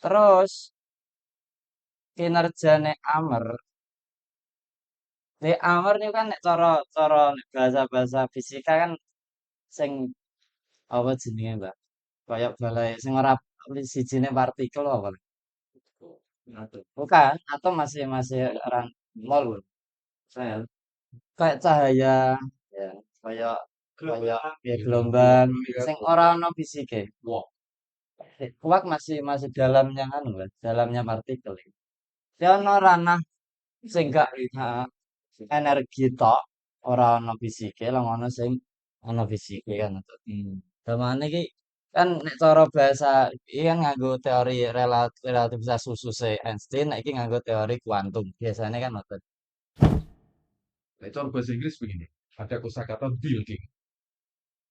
Terus kinerjane Amr, di Amr ini kan nek cara nek bahasa-bahasa fisika kan sing apa jenenge, Mbak? Kayak balai sing ora sijine partikel apa? Bukan, atau masih orang mol, sel. Kayak cahaya, ya, kayak kayak ya, gelombang, sing ora ono fisike. Kuak masih masih dalamnya kan, dalamnya partikel. Dia ono ranah sing gak energi tok, ora ono fisike, lah ono sing ono fisike kan. Damane iki kan nek cara bahasa iki kan nganggo teori relativitas khusus Einstein, nek iki nganggo teori kuantum. Biasanya kan ngoten. Nah, itu bahasa Inggris begini. Ada kosakata building.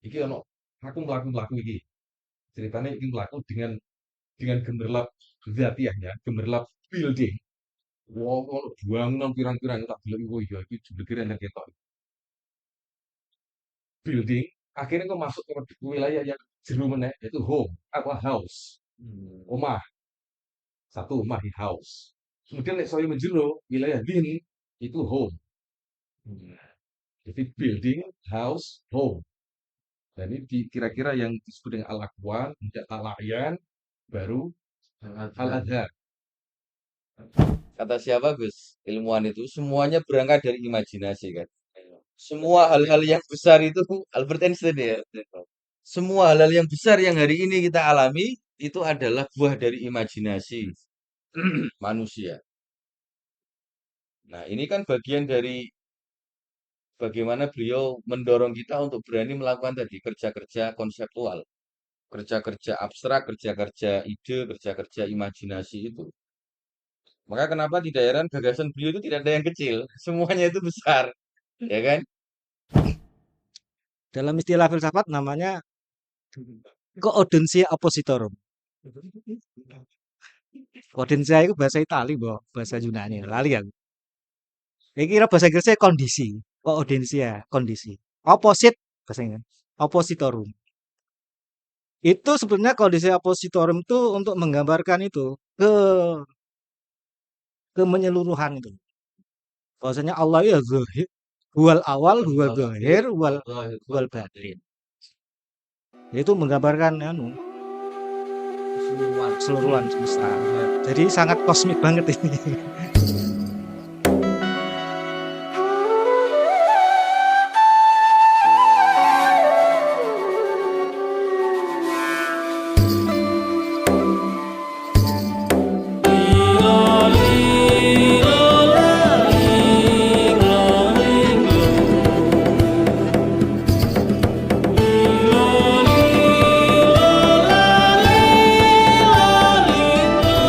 Iki ono aku melaku iki. Ceritanya iki melaku dengan gemerlap zatiahnya, gemerlap building. Wow, ono bangunan pirang-pirang tak bilang oh iya iki jeblegere enek ketok. Building akhirnya kok masuk ke wilayah yang jeru meneh yaitu home apa house. Omah, satu omah di house. Kemudian nek saya menjero wilayah din itu home. Jadi building, house, home. Dan ini kira-kira yang disebut dengan al-aqwan, tidak talayan, baru al-adhar. Kata siapa Gus? Ilmuwan itu semuanya berangkat dari imajinasi kan. Semua hal-hal yang besar itu Albert Einstein ya. Semua hal-hal yang besar yang hari ini kita alami itu adalah buah dari imajinasi manusia. Nah, ini kan bagian dari bagaimana beliau mendorong kita untuk berani melakukan tadi kerja-kerja konseptual, kerja-kerja abstrak, kerja-kerja ide, kerja-kerja imajinasi itu. Maka kenapa tidak heran gagasan beliau itu tidak ada yang kecil, semuanya itu besar, ya kan? Dalam istilah filsafat namanya koaudensia oppositorum. Koaudensia itu bahasa Itali, bahasa Yunani. Lali aku. Ini kira bahasa Inggrisnya kondisi. Koaudensia, kondisi. Opposite, bahasa Inggris. Oppositorum. Itu sebenarnya kondisi oppositorum itu untuk menggambarkan itu ke menyeluruhan itu. Bahwasanya Allah ya zahir, huwal awal, huwal zahir, huwal batin. Itu menggambarkan anu, keseluruhan semesta. Jadi sangat kosmik banget ini.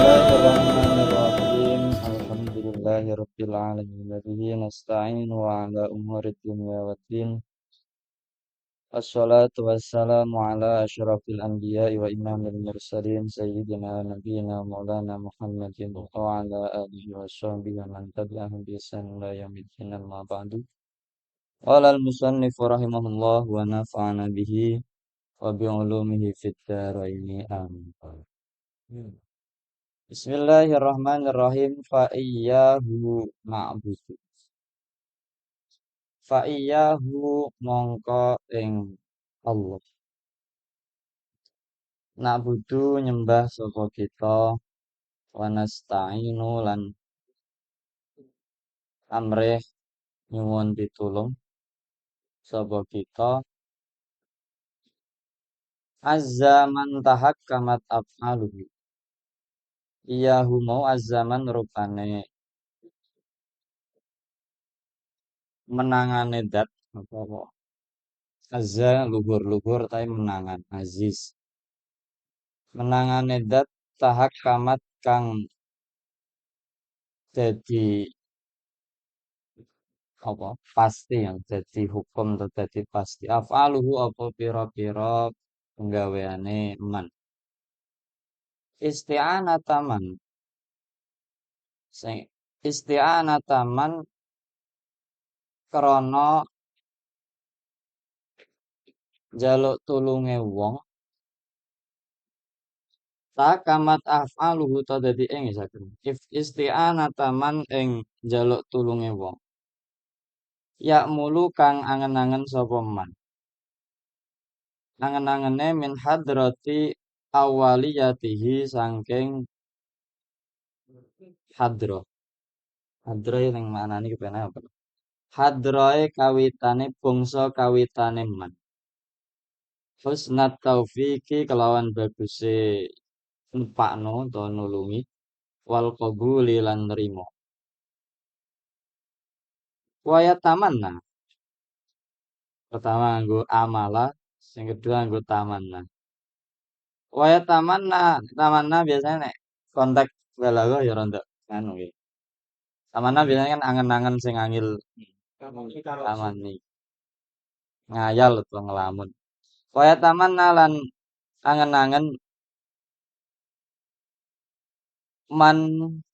Bismillahirrahmanirrahim. Alhamdulillahirabbil alamin. Wabihi nasta'inu ala umuri dunya waddin. Wassalatu wassalamu ala asyrafil anbiya'i wa imamil mursalin sayyidina nabiyina maulana Muhammadin wa ala alihi wa sahbihi wa man tabi'ahum bi ihsan ila yaumiddin amma ba'du. Qala al-musannif rahimahullah wa nafa'ana bihi wa bi ulumihi fid dharaini amin. Bismillahirrahmanirrahim. Fa iyyahu na'budu. Fa iyyahu mongko ing Allah. Na'budu nyembah sapa kita wa nasta'inu lan amrih nyuwun pitulung sapa kita azzaman tahakkamat af'aluhu. Iyyahu mau azzaman rupane menangane dat apa azza luhur-luhur tapi menangan aziz. Menangane dat tahakkamat kang jadi apa pasti yang jadi hukum atau jadi pasti af'aluhu apa pira-pira penggaweane man isti'anataman sing isti'anataman krana njaluk tulunge wong kamat af'aluhu ta dadi ing saken if isti'anata man ing njaluk tulunge wong ya mulu kang angen-angen sapa man angen-angene min hadrati awaliyatihi saking hadra hadra yang maknane kepenak apa hadrae kawitane bangsa kawitane man husnat taufiki kelawan baguse nepakno utawa nulungi wal qabuli lan nrimo waya tamanna pertama nggo amala sing kedua nggo tamanna waya tamanna biasanya nek konteks balaghah ya rontok anu iki tamanna biasanya kan angen-angen sing angil tamani ngayal utawa ngelamun waya tamanna lan angen-angen man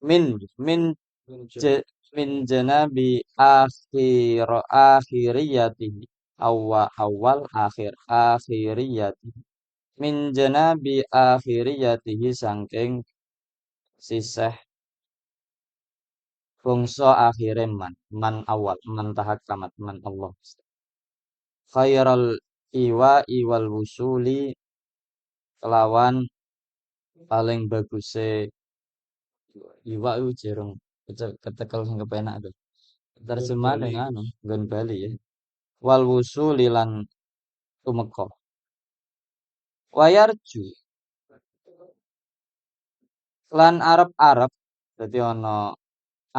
min je, min janabi akhiriyatihi awal akhiriyatihi min janabi akhiriyatihi sangking siseh bangsa akhire man awal man tahakamat man Allah khairal iwal wusuli kelawan paling baguse iwa itu jerung ketekel sing kepenak tuh terjemah dengan anu nggon Bali ya wal wusuli lan tumeka wayarju lan arep-arep dadi ana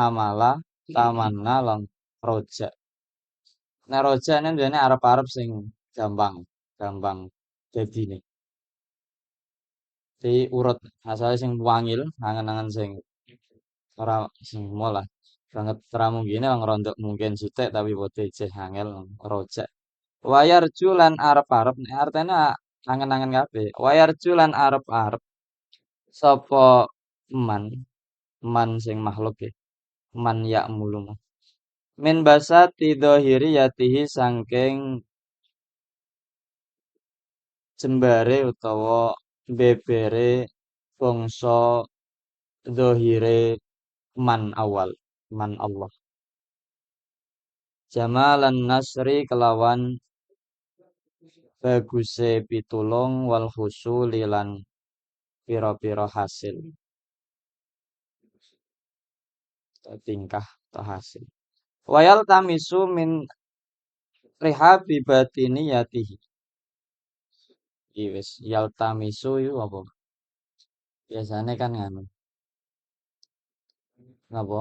amala tamanna lan roja nek roja nek duwene arep-arep sing gampang gampang dadine di urut asale sing wangil angen-angen sing ora sing molah banget ora mungkin wong rontok mungkin sithik tapi bote jeh angel rojak wayarju lan arep-arep nek artene angen-angen kabeh wayarju lan arep-arep sapa man man sing makhluk ya man ya mulu min basati dhahiriyatihi sangking jembare utawa bebere bangsa dhahire man awal man Allah jamalan nasri kelawan baguse pitulung wal husuli lan pira-pira hasil tingkah atau hasil wayal tamisu min rihabi batiniyatihi wis yal tamisu itu apa biasanya kan nganu napa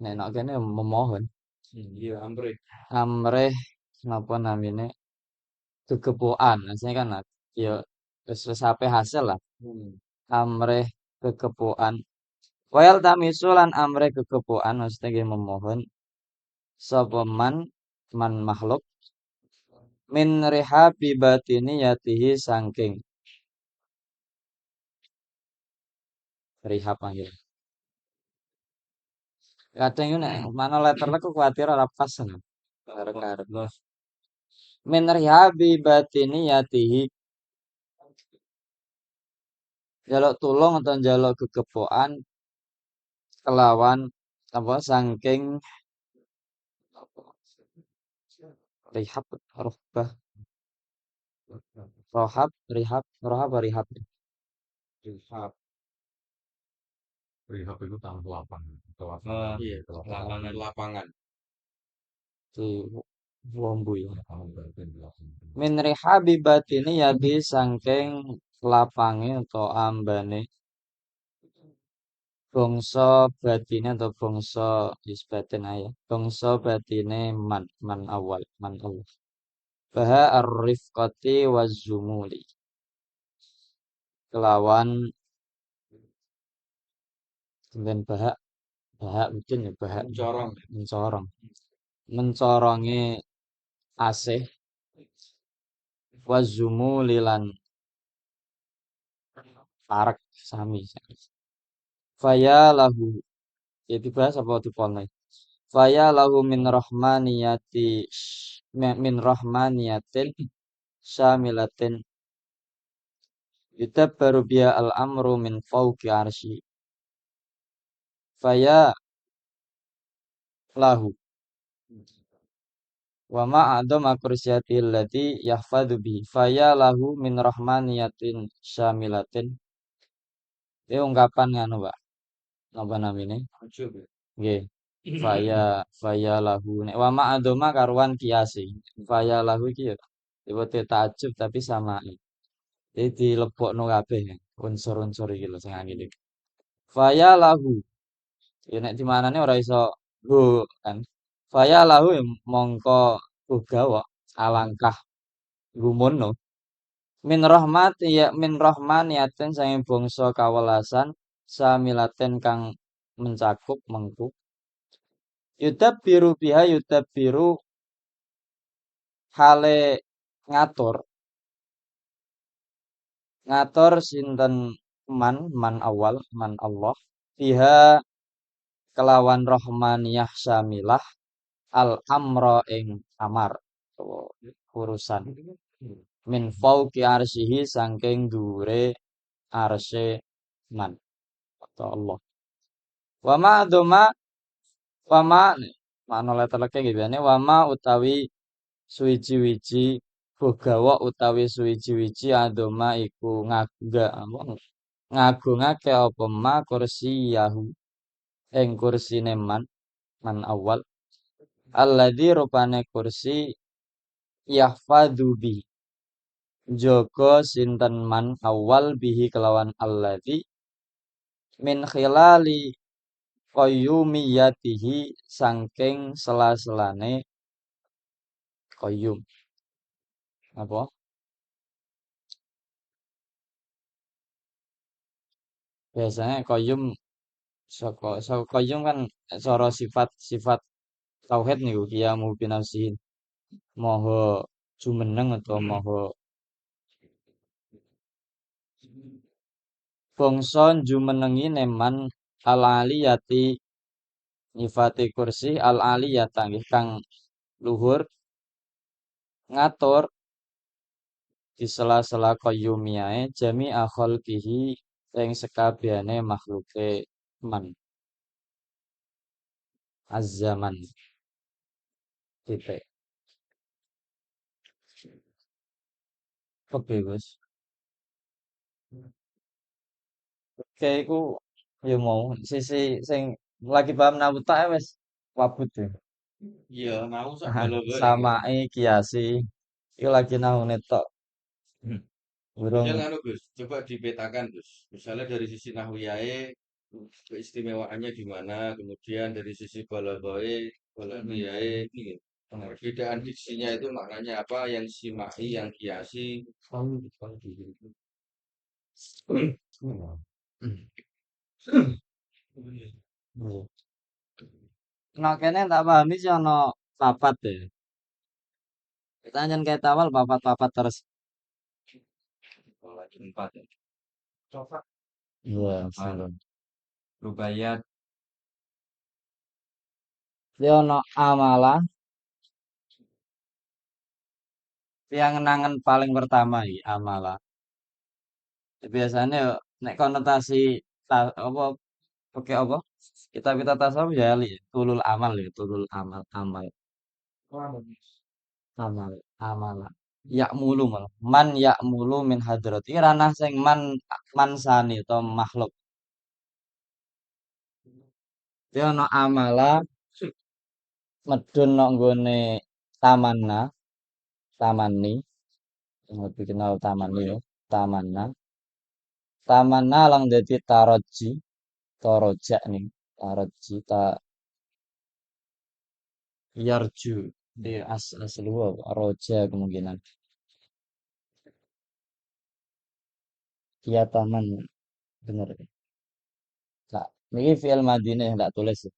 nek nek kene memohon Iya, ambre. amrih napa namine kekepuan asline kan ya wis ape hasil lah amrih kekepuan wayal tamisu lan amrih kekepuan maksudnya nggih memohon sapa man makhluk min rihabi batiniyatihi sangking rihab panggil kadang yo nek mana letter ku kuwatir ora pas karep min rihabi batiniyatihi jaluk tulung atau jaluk kekepoan kelawan apa sangking rihab rohbah rohab rihab rohab rihab Rehab. Rehab itu tangan lapangan. Iya, lapangan lapangan. di wombu ya Lapangan batin di lapangan. min rihabi batiniyati sangking lapange atau ambane bangsa batine atau bangsa isbatin aja bangsa batine man awal man Allah baha ar-rifqati waz-zumuli kelawan dan baha mungkin ya baha mencorongi asih waz-zumuli lan parek sami faya lahu itu bahasa apa dipolne faya lahu min rahmaniyatin syamilatin Yudabbaru biha al-amru min fawqi arsy. Faya lahu wa ma a'dama kursiati allati yahfadhu bi faya lahu min rahmaniyatin syamilatin. Ini ungkapan nganu, Pak. Apa namanya? Nggih. Faya lahu. Nek wa ma a'dama karuan kiasi. Faya lahu iki ya tipe takjub tapi sama. Jadi dilebokno kabeh unsur-unsur iki lho sing angel iki. Faya lahu. Ya nek dimanane ora iso go kan. Faya lahu ya mongko uga alangkah gumono min rahmaniyatin sange bangsa kawelasan samilaten kang mencakup mengku yudabbiru hale ngatur ngatur sinten man awal man Allah biha kelawan rahmaniyah syamilah al amra ing amar urusan min fauqi arsihi sangking dure arse man atau Allah wa ma doma wa ma makna leterke gitu ya wa ma utawi suwiji-wiji bogawa utawi suwiji-wiji adoma iku ngagungake apa ma kursi yahu ing kursine man awal alladzi rupane kursi yahfadzu bi jaga sinten man awal bihi kelawan alladzi min khilali qayyumiyatihi sangking sela-selane qayyum apa biasanya qayyum saka qayyum kan cara sifat-sifat tauhid niku qiyamu binafsihi maha jumeneng atau maha bangsa jumenengi neman al aliyati nyifati kursi al aliyata nggih kang luhur ngatur di sela-sela qayyumiyae jami khalqihi ing sekabehane makhluke man az-zaman titik oke Gus oke iku ya mau sisi sing lagi paham nahu tak wis wabut ya Iya, mau sak bala-bala iki. sama kiasi iku lagi nahu netok burung Yang anu Gus, coba dipetakan Gus. Misalnya dari sisi nahwiyahe keistimewaannya di mana, kemudian dari sisi balaghaihe ini perbedaan diksinya itu maknanya apa, yang simai, yang kiasi. nah kene tak pahami sih ono papat deh kita jangan kayak awal papat-papat terus Lagi empat ya. iya Anu, Rubaiyat, dia ono amalah yang nangen paling pertama iki amalah biasanya yo, nek konotasi apa pakai apa kita tasawuf ya li tulul amal ya tulul amal amal amal yak mulu malah man yak mulu min hadrati ranah sing man sani atau makhluk dia ono amala medun nok nggone tamanna tamanni lebih kenal tamanni yo tamanna tamanna lang dadi taroji toroja nih taroji ta yarju di asli roja kemungkinan iya taman bener Kak, ini fi'il madinah enggak tulis ya.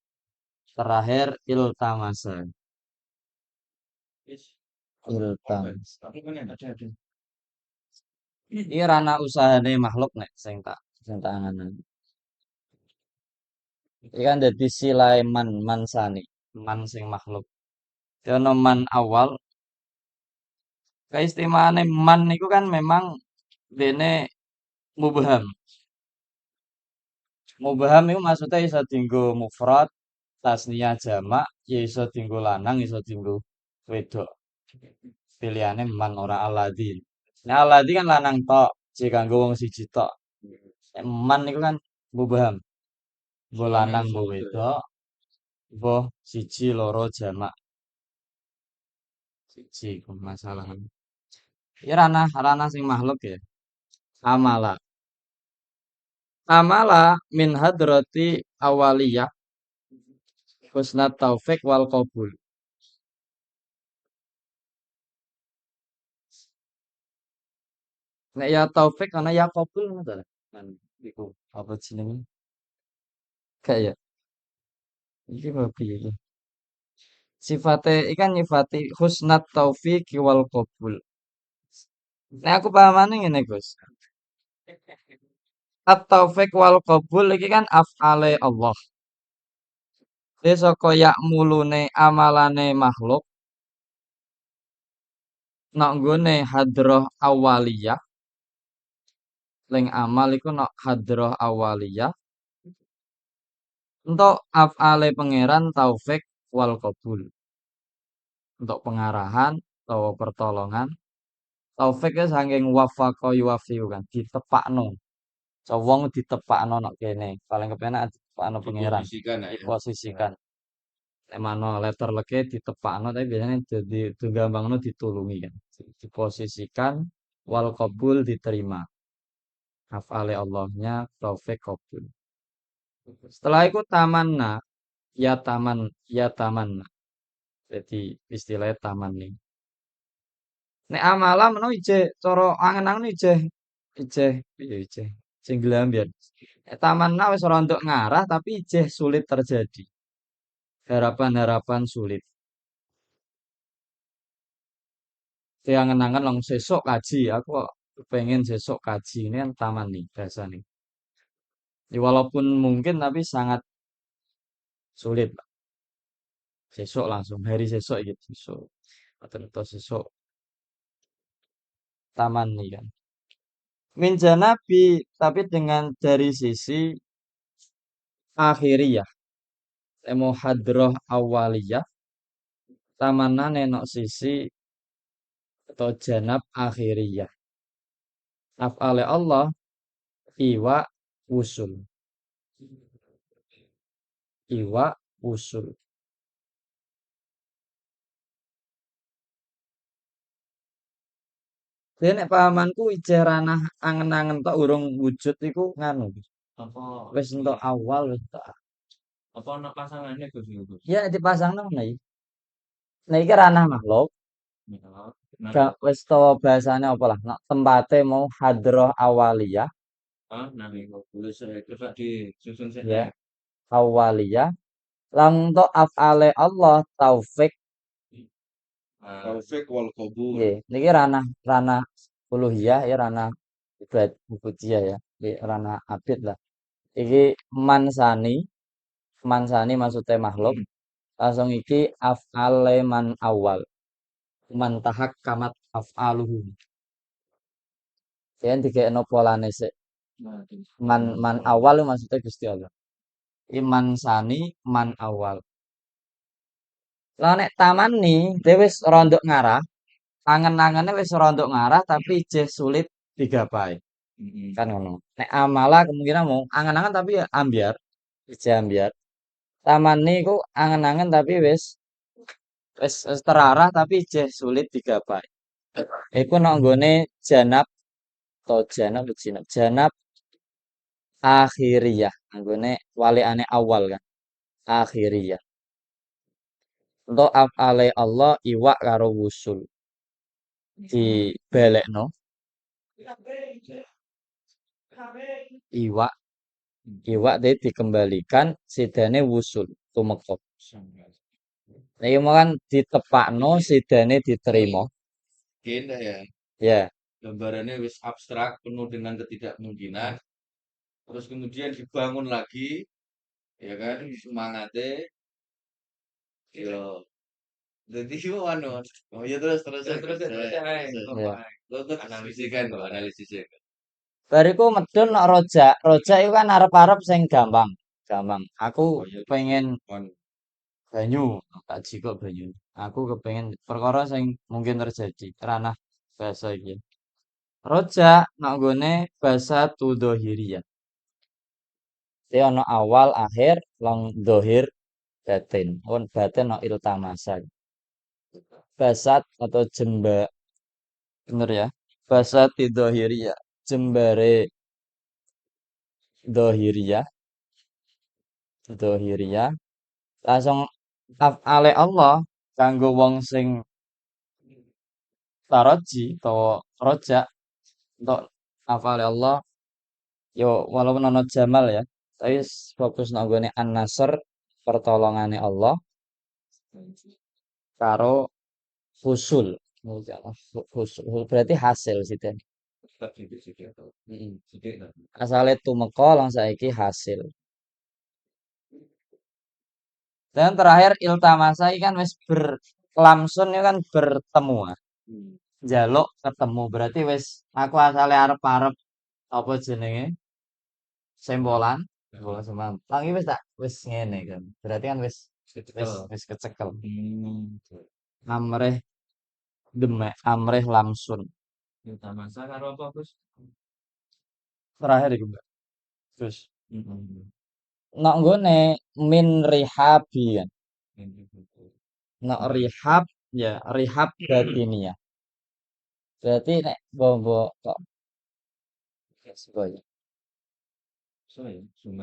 Terakhir iltamasa iltamas ini ranah usahane makhluk nek sing tak anganan iki kan dadi silai man sani man sing makhluk ono man awal keistimewaane man niku kan memang dene mubham. Mubham itu maksudnya iso dienggo mufrad, tasniyah jamak, ya iso dienggo lanang, iso dienggo wedok. Pilihane man ora aladin. Nah, aladin kan lanang tok, jika nggo wong siji tok. Nek man itu kan mubham. Mbok Lanang lanang iso mbok wedok ya. wedok, mbok siji loro jamak. Siji masalah. Ya ranah ranah sing makhluk ya. Amala. Amala min hadrati awaliyah husnat taufik wal qabul. Nek ya taufik ana ya qabul ngono ta. Kan iku apa jenenge? Gak ya. Iki apa piye iki? Sifate ikan nyifati husnat taufik wal qabul. Nek aku pahamane ngene, Gus. At-taufik wal qabul iki kan af'ale Allah. Dia saka yak mulune amalane makhluk nok nggone hadroh awaliyah ling amal iku nok hadroh awaliyah untuk af'ale pangeran taufik wal qabul untuk pengarahan atau pertolongan taufik ya saking wafaqa yuwafiu kan ditepakno so wong ditepakno nok kene paling kepenak ditepakno pangeran Diposisikan ya. diposisikan nek mano letter leke ditepakno tapi biasanya jadi digampangno ditulungi kan diposisikan wal qabul diterima af'ale Allahnya taufik qabul. Setelah itu tamanna, ya tamanna. Jadi istilahnya taman nih. Nek amalah meno ijeh cara angen-angen ijeh piye ijeh sing biar. Nek tamanna wis ora untuk ngarah tapi ijeh sulit terjadi. Harapan-harapan sulit. Angen-angen long sesok kaji, aku kok pengen sesok kaji ini kan taman nih biasa nih. Ya, walaupun mungkin tapi sangat sulit. Sesok langsung hari sesok gitu sesok atau sesok taman nih kan min janabi tapi dengan dari sisi akhiriyah emo hadroh awaliyah tamanna nenok sisi atau janab akhiriyah af'ale Allah iwa usul iwa usul Dene nek pahamanku ijeh ranah angen-angen tok urung wujud iku nganu. Apa Wis entuk awal wis entuk. apa ana pasangannya Gus Gus? Ya dipasangno ngono iki. Nah iki ranah makhluk. Ya. Nah, Gak wis tau bahasane apa lah. Nek tempate mau hadroh awaliyah nah iku tulis coba disusun sik ya. nek. Awaliyah lang untuk af'ale Allah taufik Nah, Taufik wal qabul. nggih. Niki ranah ranah uluhiyah ya ranah ibad ubudiyah ya. Nggih ranah abid lah. Iki mansani maksudnya makhluk. Langsung iki af'ale man awal. Man tahak kamat af'aluhu. Yen dikekno polane sik. nah, Man awal itu maksudnya Gusti Allah. Iman sani man awal. Lah nek taman nih, dia wis rondok ngarah, angen-angene wis rondok ngarah tapi jeh sulit digapai. Kan ngono. Nek amala kemungkinan mau angen-angen tapi ya ambiar, ijeh ambiar. Taman nih ku angen-angen tapi wis terarah tapi jeh sulit digapai. Iku nok nggone janab atau janab akhiriyah. Anggone walikane awal kan. Akhiriyah. Untuk af'ale Allah iwak karo wusul. Dibelekno iwak iwak dia dikembalikan sidane wusul tumeka. Nah, iki mau kan ditepakno sidane diterima. Gini ya. Ya, Gambarannya wis abstrak, penuh dengan ketidakmungkinan. Terus kemudian dibangun lagi, ya kan, semangatnya. Yo, jadi anu, oh ya terus ya. analisiskan kok analisisnya. Bariku medun nok rojak. Rojak itu kan arep-arep sing gampang. Gampang. Aku Oh iya, pengen kon. banyu, tak jikok banyu. Aku kepengen perkara sing mungkin terjadi ranah bahasa iki. Rojak nok nggone bahasa tudhohiriyah. Jadi ono awal, akhir, long dohir, batin. Kon batin no iltamasa. Basat atau jemba, bener ya. Basat dohiriyah. Jembare dohiriyah, dohiriyah. Langsung af'ale Allah kanggo wong sing taraji utawa rojak untuk af'ale Allah yo walaupun ono jamal ya. Tapi fokus nang gone an-nasr pertolongane Allah karo husul. Husul berarti hasil sih. Mm-mm. Asale tumeka lang saiki hasil. Dan terakhir iltamasa iki kan wis berlamsun ya kan bertemu. Jaluk ketemu berarti wis aku asale arep-arep apa jenenge sembolan, sembolan semalam. Tangi wis ngene kan. Berarti kan wis kecekel. Amreh demek, amreh lamsun. Iltamasa karo apa, Gus? Terakhir iku, Mbak. Terus nok nggone min rihabi kan. Nok rihab ya rihab batiniyah. Berarti nek bobo kok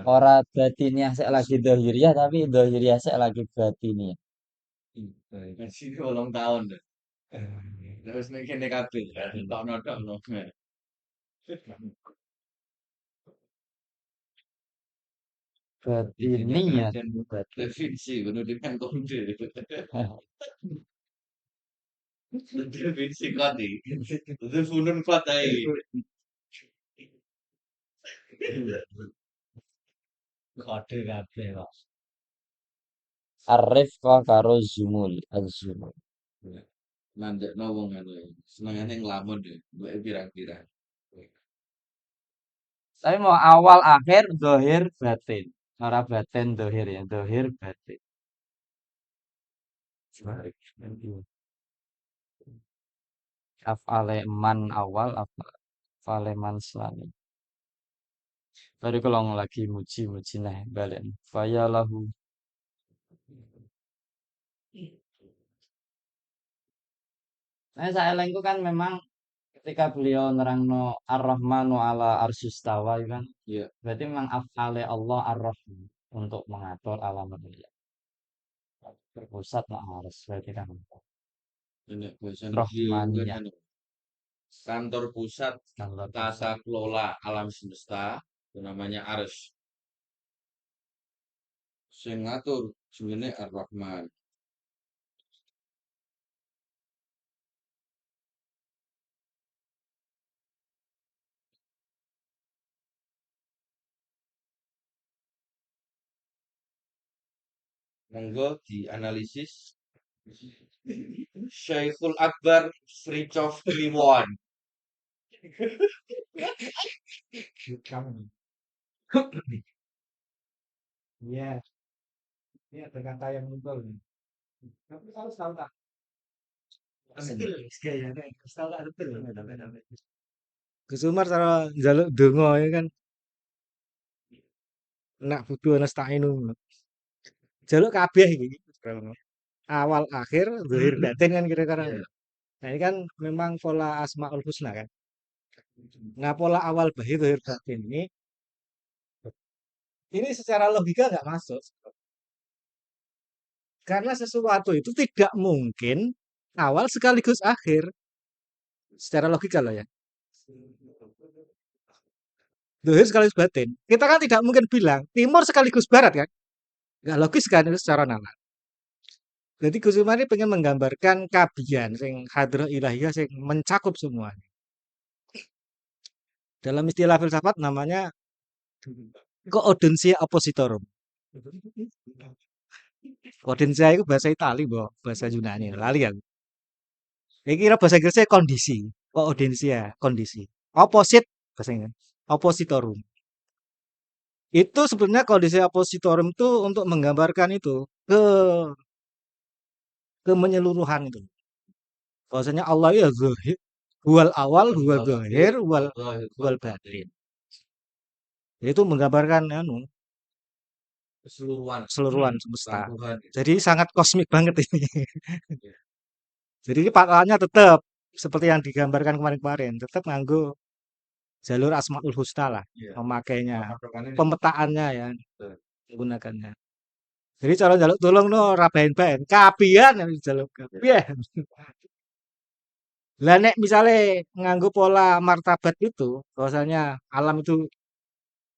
ora batiniyah sek lagi dohiriyah tapi dohiriyah sek lagi batiniyah. Masih 8 tahun deh. Terus nek kene kabeh, tokno. Batiniyah. Definisi pendidikan kode. Definisi kode. Itu funun fatai. Kode kabeh kok. Arif karo zumul, az-zumul. Mandekno wong anu. Senengane nglamun deh, mbok pirang-pirang. Tapi mau awal akhir dohir batin. Ora batin dohir ya, dohir batin. Af'ale man awal, af'ale man selani. Tadi kalau lagi muji nah balik. Faya lahu. Nah, saya elengku kan memang ketika beliau nerangno Ar-Rahmanu ala arsyustawa kan, Iya. berarti memang af'ale Allah Ar-Rahman untuk mengatur alam dunia. Berpusat nak harus berarti kan Nek bosan Rahmaniyah. anu. Kantor pusat Kantor tata kelola alam semesta itu namanya Arsy. Sing ngatur jenenge Ar-Rahman. Monggo dianalisis Syekhul Akbar Fritjof Kliwon. Iya, ini ada kata yang muncul nih. Tapi kalau tahu tak? Gayanya, tahu tak betul. Gus Umar cara njaluk donga ya kan nak butuh nasta'inu. Jaluk kabeh iki. Awal akhir zahir batin kan kira-kira. Nah, ini kan memang pola Asmaul Husna kan. Nah, pola awal bahir zahir batin ini secara logika nggak masuk. Karena sesuatu itu tidak mungkin awal sekaligus akhir. Secara logika loh ya. Zahir sekaligus batin. Kita kan tidak mungkin bilang timur sekaligus barat kan. Nggak logis kan itu secara nalar. Jadi Gus Umar ini pengen menggambarkan kabian sing hadrah ilahiyah sing mencakup semua. Dalam istilah filsafat namanya koaudensia oppositorum. Koaudensia itu bahasa Itali, bahasa Yunani. Lali aku. Ini kira bahasa Inggrisnya kondisi. Koaudensia, kondisi. Opposite bahasa Inggris. oppositorum. Itu sebenarnya kondisi oppositorum itu untuk menggambarkan itu ke menyeluruhan itu. Bahwasanya Allah ya zahir, huwal awal, huwal zahir, huwal batin. Itu menggambarkan anu, Keseluruhan keseluruhan semesta. tentang Tuhan. Jadi sangat kosmik banget ini. Jadi ini patokannya tetap seperti yang digambarkan kemarin-kemarin, tetap nganggo jalur Asmaul Husna lah Iya. memakainya, Patokannya pemetaannya ya, Betul. menggunakannya. Jadi cara jaluk tolong no rabain-bain, kapian yang jaluk kapian. Lah nek misale nganggo pola martabat itu, bahwasanya alam itu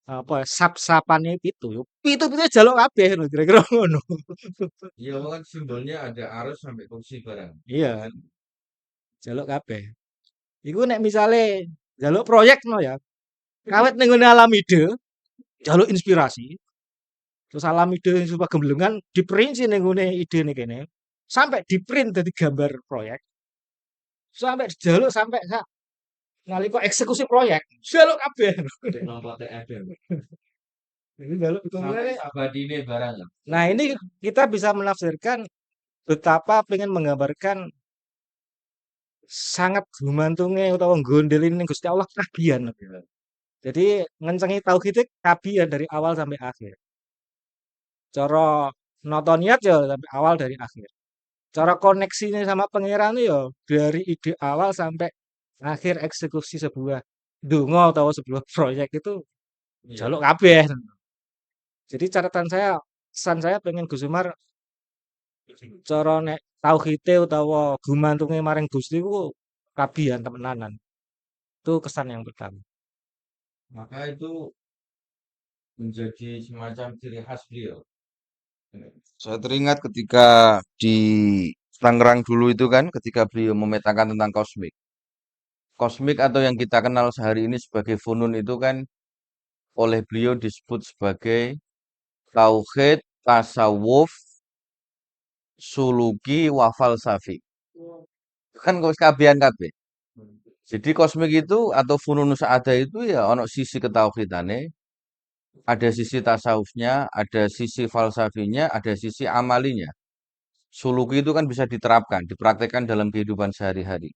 apa ya, sap-sapane pitu, yo pitu-pitu jaluk kabeh lho kira-kira ngono. Iya kan simbolnya ada arus sampai kursi barang. Iya, jaluk kabeh. Iku nek misale jaluk proyek no ya, kawit ning ngene Alamide, jaluk inspirasi. Terus Alamide sing sumpah gemblengan diperinci ning ngene idene kene. Sampai diprint dadi gambar proyek. Sampai dijaluk sampai sak nalika eksekusi proyek. Jaluk kabeh. Nomor ada. Jadi jaluk Sampai kemudian abadine barang. nah ini kita bisa menafsirkan betapa pengen menggambarkan sangat gumantunge utawa nggondelin ning Gusti Allah kabian. Jadi ngencengi tauhid itu kabian dari awal sampai akhir. Cara nata niat ya sampai awal dari akhir. Cara koneksinya sama pangeran ya dari ide awal sampai akhir eksekusi sebuah donga atau sebuah proyek itu Iya. jaluk kabeh. Jadi catatan saya, pesan saya pengen Gus Umar cara nek tauhide utawa gumantunge maring Gusti ku kabian temenanan. Itu kesan yang pertama. Maka itu menjadi semacam ciri khas beliau. Saya teringat ketika di Tangerang dulu itu kan, ketika beliau memetakan tentang kosmik. Kosmik atau yang kita kenal sehari ini sebagai funun itu kan oleh beliau disebut sebagai tauhid, tasawuf, suluki, wa falsafi. Kan kabian kabeh. Jadi kosmik itu atau funun sa'adah itu ya ono sisi ketauhidane, ada sisi tasawufnya, ada sisi falsafinya, ada sisi amalinya. Suluki itu kan bisa diterapkan, dipraktekkan dalam kehidupan sehari-hari.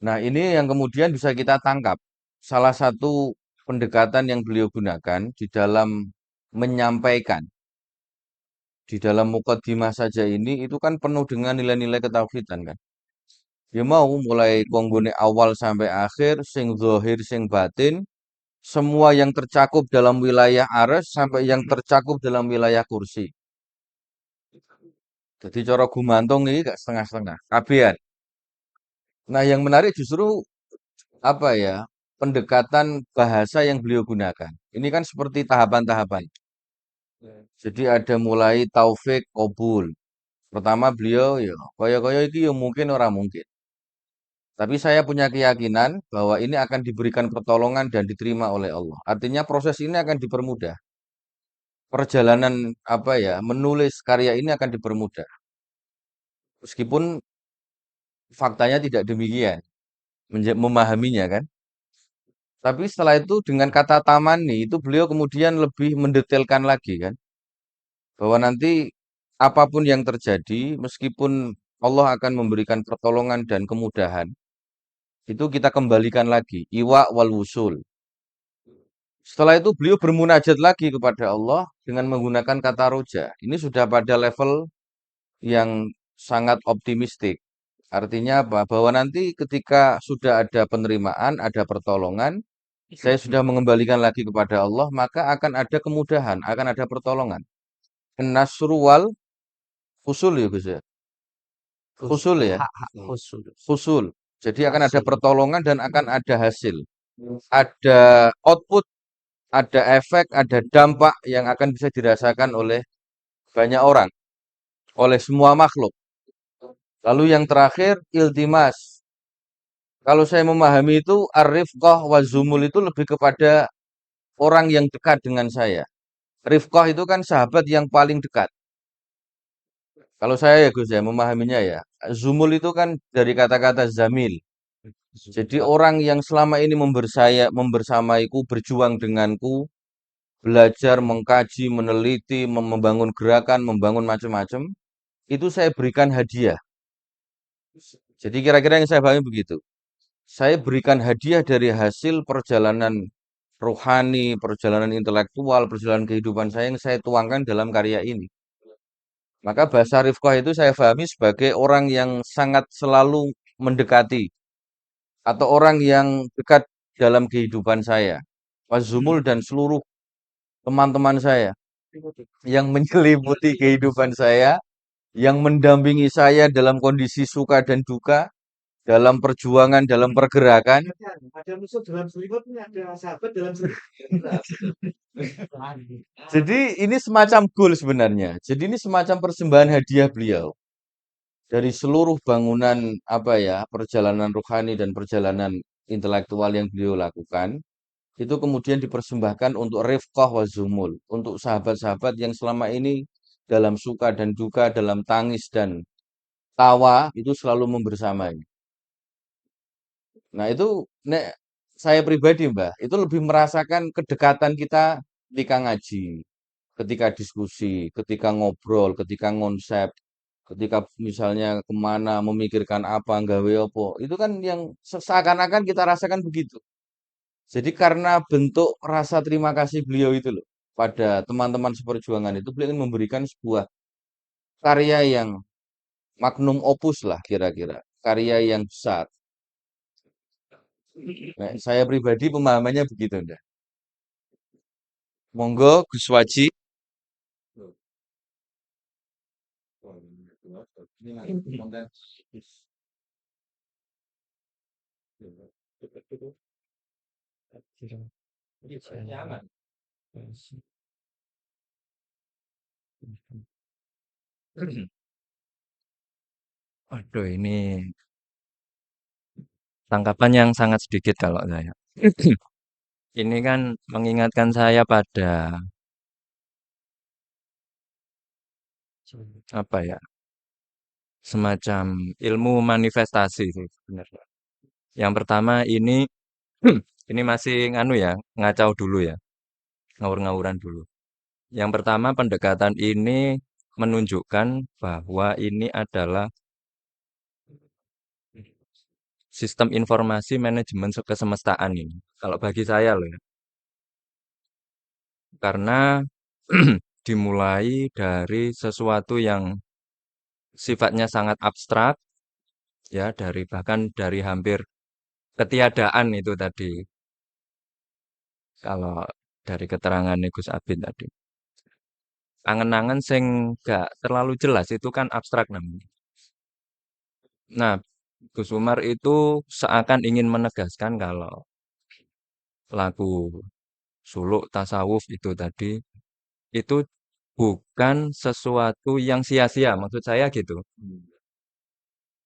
Nah, ini yang kemudian bisa kita tangkap. Salah satu pendekatan yang beliau gunakan di dalam menyampaikan, di dalam mukaddimah saja ini, itu kan penuh dengan nilai-nilai ketauhidan kan. Dia mau mulai konggone awal sampai akhir, sing zahir, sing batin, semua yang tercakup dalam wilayah aras sampai yang tercakup dalam wilayah kursi. Jadi cara gumantung ini gak setengah-setengah, kabian. Nah, yang menarik justru apa ya? Pendekatan bahasa yang beliau gunakan. Ini kan seperti tahapan-tahapan. Jadi ada mulai taufik, qabul. Pertama beliau ya, kaya-kaya iki ya mungkin orang mungkin. Tapi saya punya keyakinan bahwa ini akan diberikan pertolongan dan diterima oleh Allah. Artinya proses ini akan dipermudah. Perjalanan apa ya, menulis karya ini akan dipermudah. Meskipun faktanya tidak demikian, memahaminya kan. Tapi setelah itu dengan kata tamani itu beliau kemudian lebih mendetailkan lagi kan. Bahwa nanti apapun yang terjadi, meskipun Allah akan memberikan pertolongan dan kemudahan, itu kita kembalikan lagi. Iwa wal wusul. Setelah itu beliau bermunajat lagi kepada Allah dengan menggunakan kata roja. Ini sudah pada level yang sangat optimistik. Artinya apa? Bahwa nanti ketika sudah ada penerimaan, ada pertolongan, saya sudah mengembalikan lagi kepada Allah, maka akan ada kemudahan, akan ada pertolongan. Nasru wal fusul ya Gus ya. Fusul ya. Khusul. Fusul. Jadi akan ada Hasil. pertolongan dan akan ada hasil. Ada output, ada efek, ada dampak yang akan bisa dirasakan oleh banyak orang, oleh semua makhluk. Lalu yang terakhir, iltimas. Kalau saya memahami itu, ar-rifqah wa zumul itu lebih kepada orang yang dekat dengan saya. Rifqah itu kan sahabat yang paling dekat. Kalau saya ya Gus ya, memahaminya ya. Zumul itu kan dari kata-kata zamil. Jadi orang yang selama ini membersamaiku, berjuang denganku, belajar, mengkaji, meneliti, membangun gerakan, membangun macam-macam, itu saya berikan hadiah. Jadi kira-kira yang saya pahami begitu. Saya berikan hadiah dari hasil perjalanan rohani, perjalanan intelektual, perjalanan kehidupan saya yang saya tuangkan dalam karya ini. Maka bahasa rifqah itu saya pahami sebagai orang yang sangat selalu mendekati atau orang yang dekat dalam kehidupan saya. Wazumul dan seluruh teman-teman saya yang menyelimuti kehidupan saya, yang mendampingi saya dalam kondisi suka dan duka, dalam perjuangan, dalam pergerakan. Ada musuh dalam selimut, ada sahabat dalam selimut. Jadi ini semacam goal sebenarnya. Jadi ini semacam persembahan hadiah beliau dari seluruh bangunan apa ya, perjalanan rohani dan perjalanan intelektual yang beliau lakukan. Itu kemudian dipersembahkan untuk rifqah wa zumul, untuk sahabat-sahabat yang selama ini dalam suka dan duka, dalam tangis dan tawa itu selalu membersamai. Nah, itu nek saya pribadi, Mbah, itu lebih merasakan kedekatan kita ketika ngaji, ketika diskusi, ketika ngobrol, ketika ngonsep, ketika misalnya kemana memikirkan apa, nggawe apa. Itu kan yang seakan-akan kita rasakan begitu. Jadi karena bentuk rasa terima kasih beliau itu loh pada teman-teman seperjuangan itu beliau ingin memberikan sebuah karya yang magnum opus lah kira-kira, karya yang besar. Nah, saya pribadi pemahamannya begitu, ndak. Monggo Gus Waji. Waduh, ini tangkapan yang sangat sedikit kalau saya. Ini kan mengingatkan saya pada apa ya, semacam ilmu manifestasi sih sebenarnya. Yang pertama ini ini masih nganu ya, ngacau dulu ya, ngawur-ngawuran dulu. Yang pertama pendekatan ini menunjukkan bahwa ini adalah sistem informasi manajemen kesemestaan ini. Kalau bagi saya loh ya. Karena dimulai dari sesuatu yang sifatnya sangat abstrak, ya bahkan dari hampir ketiadaan itu tadi. Kalau dari keterangan Gus Abid tadi. Angen-angen sing gak terlalu jelas itu kan abstrak namanya. Nah, Gus Umar itu seakan ingin menegaskan kalau lagu suluk tasawuf itu tadi itu bukan sesuatu yang sia-sia, maksud saya gitu.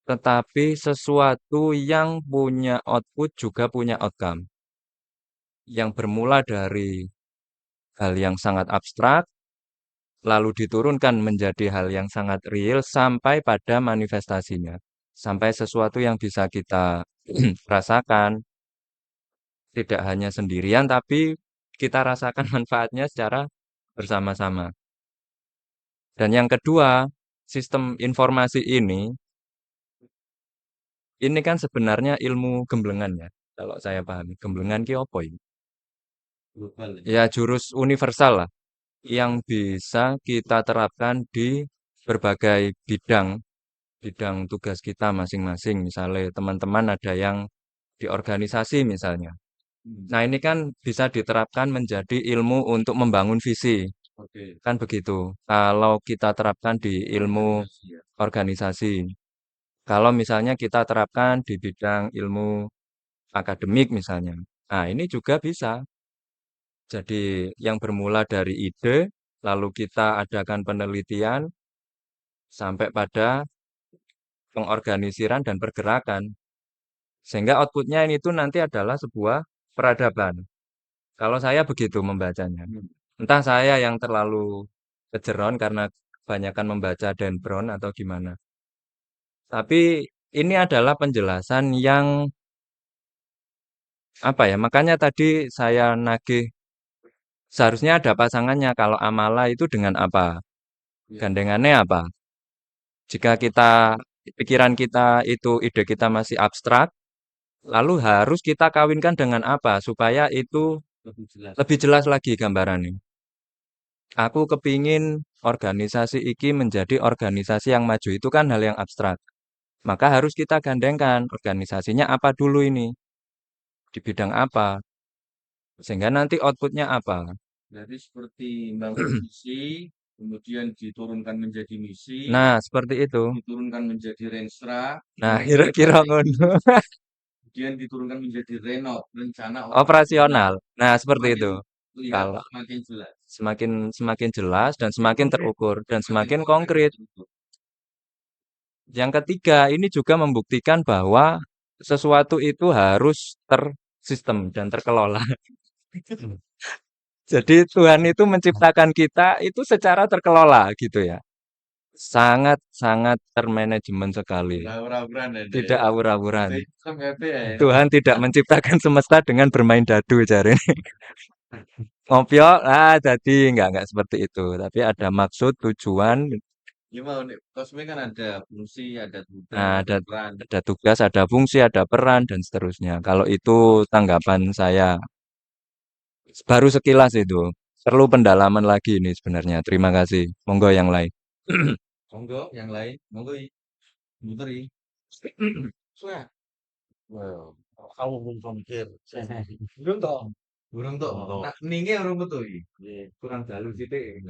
Tetapi sesuatu yang punya output juga punya outcome. Yang bermula dari hal yang sangat abstrak, lalu diturunkan menjadi hal yang sangat real sampai pada manifestasinya. Sampai sesuatu yang bisa kita rasakan, tidak hanya sendirian, tapi kita rasakan manfaatnya secara bersama-sama. Dan yang kedua, sistem informasi ini kan sebenarnya ilmu gemblengan ya. Kalau saya pahami, gemblengan ki apa ini? Ya jurus universal lah yang bisa kita terapkan di berbagai bidang tugas kita masing-masing. Misalnya teman-teman ada yang di organisasi misalnya. Nah, ini kan bisa diterapkan menjadi ilmu untuk membangun visi. Kan begitu. Kalau kita terapkan di ilmu organisasi. Kalau misalnya kita terapkan di bidang ilmu akademik misalnya. Nah, ini juga bisa. Jadi yang bermula dari ide, lalu kita adakan penelitian sampai pada pengorganisiran dan pergerakan. Sehingga outputnya ini tuh nanti adalah sebuah peradaban. Kalau saya begitu membacanya. Entah saya yang terlalu kejeron karena kebanyakan membaca Dan Brown atau gimana. Tapi ini adalah penjelasan yang apa ya? Makanya tadi saya nagih seharusnya ada pasangannya. Kalau amala itu dengan apa? Gandengannya apa? Jika pikiran kita itu ide kita masih abstrak, lalu harus kita kawinkan dengan apa supaya itu lebih jelas lagi gambarannya. Aku kepingin organisasi iki menjadi organisasi yang maju itu kan hal yang abstrak. Maka harus kita gandengkan organisasinya apa dulu ini, di bidang apa, sehingga nanti outputnya apa. Jadi seperti membangun visi, kemudian diturunkan menjadi misi, Nah, seperti itu. diturunkan menjadi renstra, Nah, kira-kira ngono. kemudian diturunkan menjadi renov, rencana Operasional. Nah, seperti semakin itu. lihat Kalau semakin jelas. semakin semakin jelas dan semakin terukur dan semakin konkret. Terukur. Yang ketiga, ini juga membuktikan bahwa sesuatu itu harus tersistem dan terkelola. Jadi Tuhan itu menciptakan kita itu secara terkelola gitu ya. Sangat-sangat termanajemen sekali. Aura-auran ada Tidak ya. awur-awuran. Islam happy ya. Tuhan tidak menciptakan semesta dengan bermain dadu jari. Ngopiok, jadi nggak seperti itu. Tapi ada maksud, tujuan, Ya mau nih, kosmik kan ada fungsi, ada tugas, nah, ada peran. ada tugas, ada fungsi, ada peran, dan seterusnya. Kalau itu tanggapan saya, baru sekilas itu. Perlu pendalaman lagi ini sebenarnya. Terima kasih. Monggo yang lain. Monggo, yang lain, monggo Buteri. Sudah. Wow. Kamu pun pemikir. Burung toh. Burung toh. Burung toh. Nah, ninge orang betul iki. Iya. Kurang dalu sithik.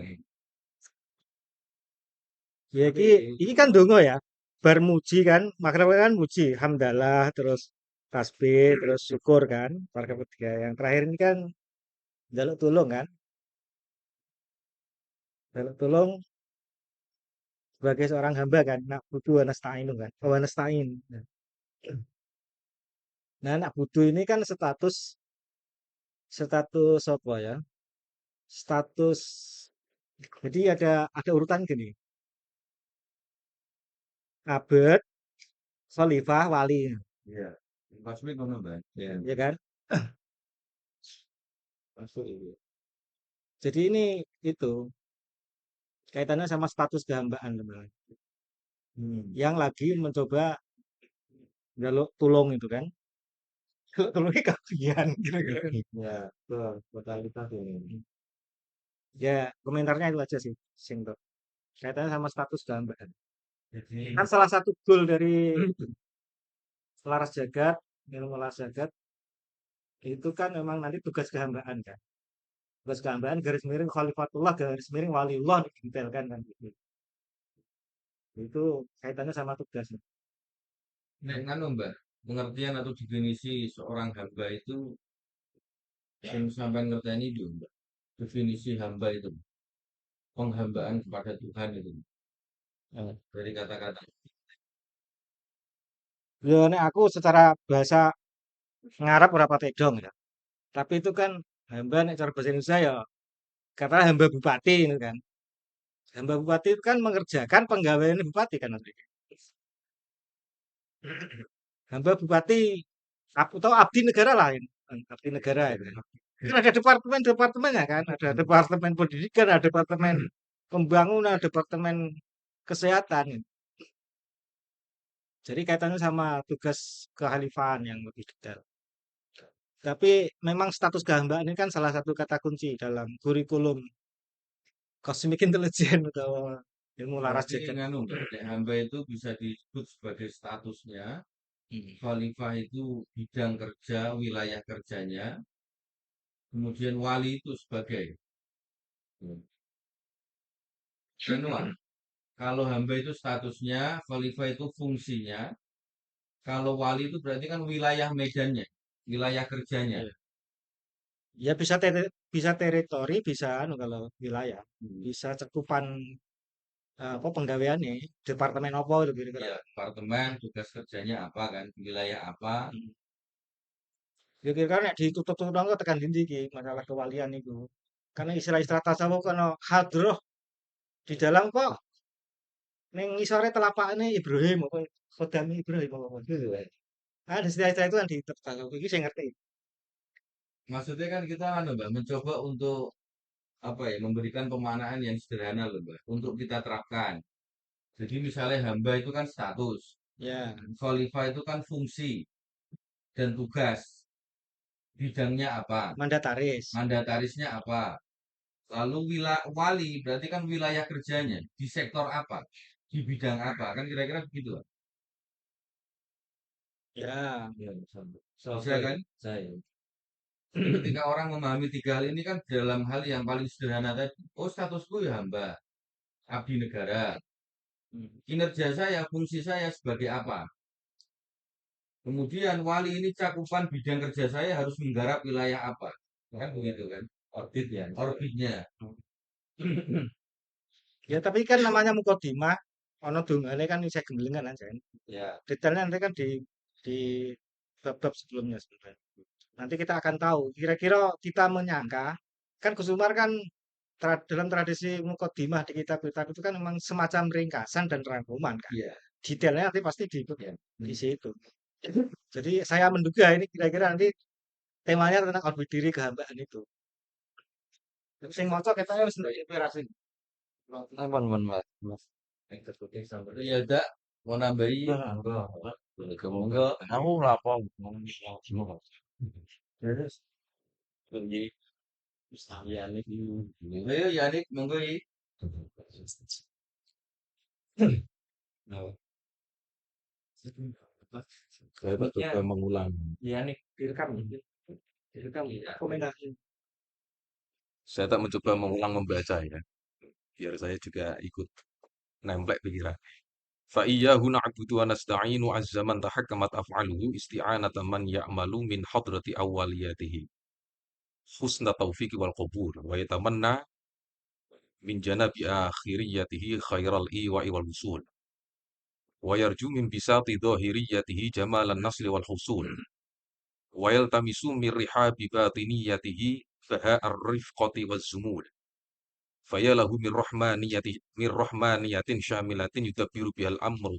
Ya iki kan donga ya. Bar muji kan, makrab kan muji, hamdalah, terus tasbih, terus syukur kan. Warga ketiga. Yang terakhir ini kan jaluk tulung kan. Jaluk tulung sebagai seorang hamba kan. Nak butuh wa nasta'inu kan. Wa nasta'in. Nah, nak butuh ini kan status status apa ya? Status jadi ada urutan gini. Abad, khalifah, wali, Iya. Kosmik ngono, Mbak. Iya. ya kan? Masuk itu. Jadi ini itu kaitannya sama status kehambaan sebenarnya. Yang lagi mencoba jaluk tulung itu kan. Jaluk tulungnya kagian kira-kira. Ya, betul. Totalitas ini. Ya, komentarnya itu aja sih, sing tuh. Kaitannya sama status kehambaan. Jadi, Kan salah satu goal dari Laras Jagat, ilmu Laras Jagat itu kan memang nanti tugas kehambaan kan. Tugas kehambaan garis miring khalifatullah garis miring waliullah didetailkan kan gitu. Itu kaitannya sama tugasnya. nek nganu, Mbak, pengertian atau definisi seorang hamba itu yang sampai ngerteni itu, Mbak. Definisi hamba itu, penghambaan kepada Tuhan itu. Dari kata-kata. Ya, nek aku secara bahasa ngarap ora pati dong ya. Tapi itu kan hamba nek cara bahasa Indonesia ya kata hamba bupati itu kan. Hamba bupati itu kan mengerjakan penggawaian bupati kan nanti. Hamba bupati atau abdi negara lain. Abdi negara itu. Kan ada departemennya kan. Ada departemen pendidikan, ada departemen pembangunan, ada departemen kesehatan. Jadi kaitannya sama tugas kekhalifahan yang lebih detail. Tapi memang status kehambaan ini kan salah satu kata kunci dalam kurikulum Cosmic Intelligence atau ilmu laras Berarti jagat. nganu, Mbak, nek hamba itu bisa disebut sebagai statusnya. Khalifah itu bidang kerja, wilayah kerjanya. Kemudian wali itu sebagai Januar. Kalau hamba itu statusnya, khalifah itu fungsinya. Kalau wali itu berarti kan wilayah medannya, wilayah kerjanya. Ya bisa teritori, bisa anu kalau wilayah, bisa cakupan apa penggaweannya, departemen apa itu kira-kira. Ya, departemen tugas kerjanya apa kan, wilayah apa. Ya kira-kira nek ditutup-tutup kok tekan dindi iki masalah kewalian itu. Karena istilah-istilah tasawuf kan hadroh di dalam kok ning ngisore telapakane Ibrahim apa Khodam Ibrahim apa. Ada istilah-istilah itu kan di tasawuf iki saya ngerti. maksudnya kan kita kan Mbak mencoba untuk apa ya memberikan pemaknaan yang sederhana loh Mbak untuk kita terapkan. Jadi misalnya hamba itu kan status, Ya, khalifah itu kan fungsi dan tugas, bidangnya apa, mandataris. mandatarisnya apa. Lalu wali berarti kan wilayah kerjanya di sektor apa, di bidang apa, kan kira-kira begitu Pak. Ya, Ya, Bisa kan? saya. Jadi ketika orang memahami tiga hal ini kan dalam hal yang paling sederhana tadi, oh statusku ya hamba, abdi negara, kinerja saya, fungsi saya sebagai apa. Kemudian wali ini cakupan bidang kerja saya harus menggarap wilayah apa. Kan begitu kan? Orbit ya. Orbitnya. ya tapi kan namanya mukodimah, ono dungane kan isih gembelengan aja. Ya. Detailnya nanti kan di bab-bab sebelumnya sebenarnya. Nanti kita akan tahu. Kira-kira kita menyangka, kan Gus Umar kan dalam tradisi mukodimah di kitab-kitab itu kan memang semacam ringkasan dan rangkuman kan. Iya. Detailnya nanti pasti Ya. di situ. Jadi saya menduga ini kira-kira nanti temanya tentang orbit diri kehambaan itu. Sing maca ketane wis nduwe inspirasi. Apa Mas? Yang terpenting sampai. Ya udah, mau nambahi. Monggo, kamu ngapa ngomong semua. Terus pergi sekalian itu. Ayo Yanik, monggo i. Nah, Saya tak ya, coba mengulang. ya nih direkam gitu. Direkam Komentasi. Saya tak mencoba mengulang membaca ya. Biar saya juga ikut nemplek pikiran. فَإِيَّاهُ نَعْبُدُ وَنَسْتَعِينُ عَزَّ مَنْ تَحَكَّمَتْ أَفْعَالُهُ اسْتِعَانَةَ مَنْ يَعْمَلُ مِنْ حَضْرَةِ أَوَّلِيَّاتِهِ حُسْنَ التَّوْفِيقِ وَالْقَبُولِ وَيَتَمَنَّى مِنْ جَنَابِ آخِرِيَّتِهِ خَيْرَ الْإِيوَاءِ وَالْوُصُولِ وَيَرْجُو مِنْ بِسَاطِ ظَاهِرِيَّتِهِ جَمَالَ النَّصْرِ وَالْحُصُولِ وَيَلْتَمِسُ مِنْ رِحَابِ بَاطِنِيَّتِهِ بَهَاءَ الرِّفْقَةِ وَالزُّمُولِ فَيَا لَهُ مِنْ رَحْمَانِيَةٍ شَامِلَةٍ يُدَبِّرُ بِهَا الْأَمْرُ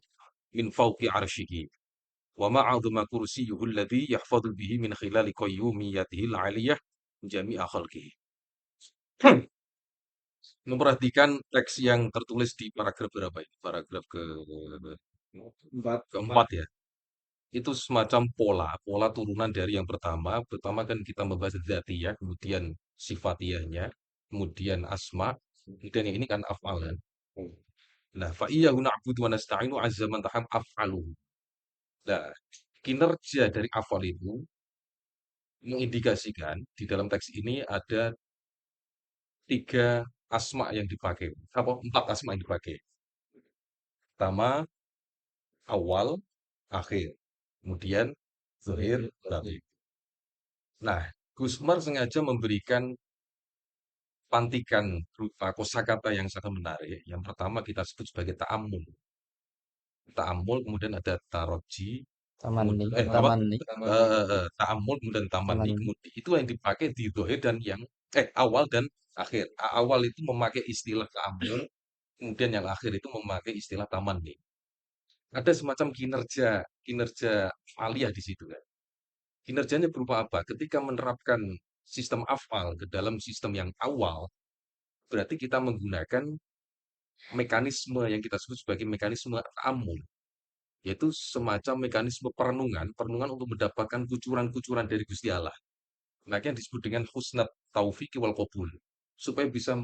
مِنْ فَوْقِ عَرْشِهِ وما عظم كرسيه الذي يحفظ به من خلال قيوميته العالية جميع خلقه. Memperhatikan teks yang tertulis di paragraf berapa ini? Paragraf keempat ya. Itu semacam pola turunan dari yang pertama. Pertama kan kita membahas dzatiyah, kemudian sifatiyahnya, kemudian asma, kemudian yang ini kan af'al kan. Nah, fa iyyahu na'budu wa nasta'inu azza man taham af'alu. Nah, kinerja dari af'al itu mengindikasikan di dalam teks ini ada 3 asma yang dipakai, apa 4 asma yang dipakai. Pertama, awal, akhir, kemudian zahir, batin. Nah, Gusmar sengaja memberikan pantikan berupa kosakata yang sangat menarik. Yang pertama kita sebut sebagai ta'ammul. Ta'ammul, kemudian ada taroji, taman nih, apa? taman nih, Ta'ammul, kemudian tamani, taman nih. kemudian itu yang dipakai di zahir dan yang awal dan akhir. Awal itu memakai istilah ta'ammul, kemudian yang akhir itu memakai istilah taman nih. Ada semacam kinerja aliyah di situ kan. Kinerjanya berupa apa? Ketika menerapkan sistem afal ke dalam sistem yang awal, berarti kita menggunakan mekanisme yang kita sebut sebagai mekanisme ta'ammul, yaitu semacam mekanisme perenungan untuk mendapatkan kucuran-kucuran dari Gusti Allah. Nah, yang disebut dengan husnat taufik wal qabul. Supaya bisa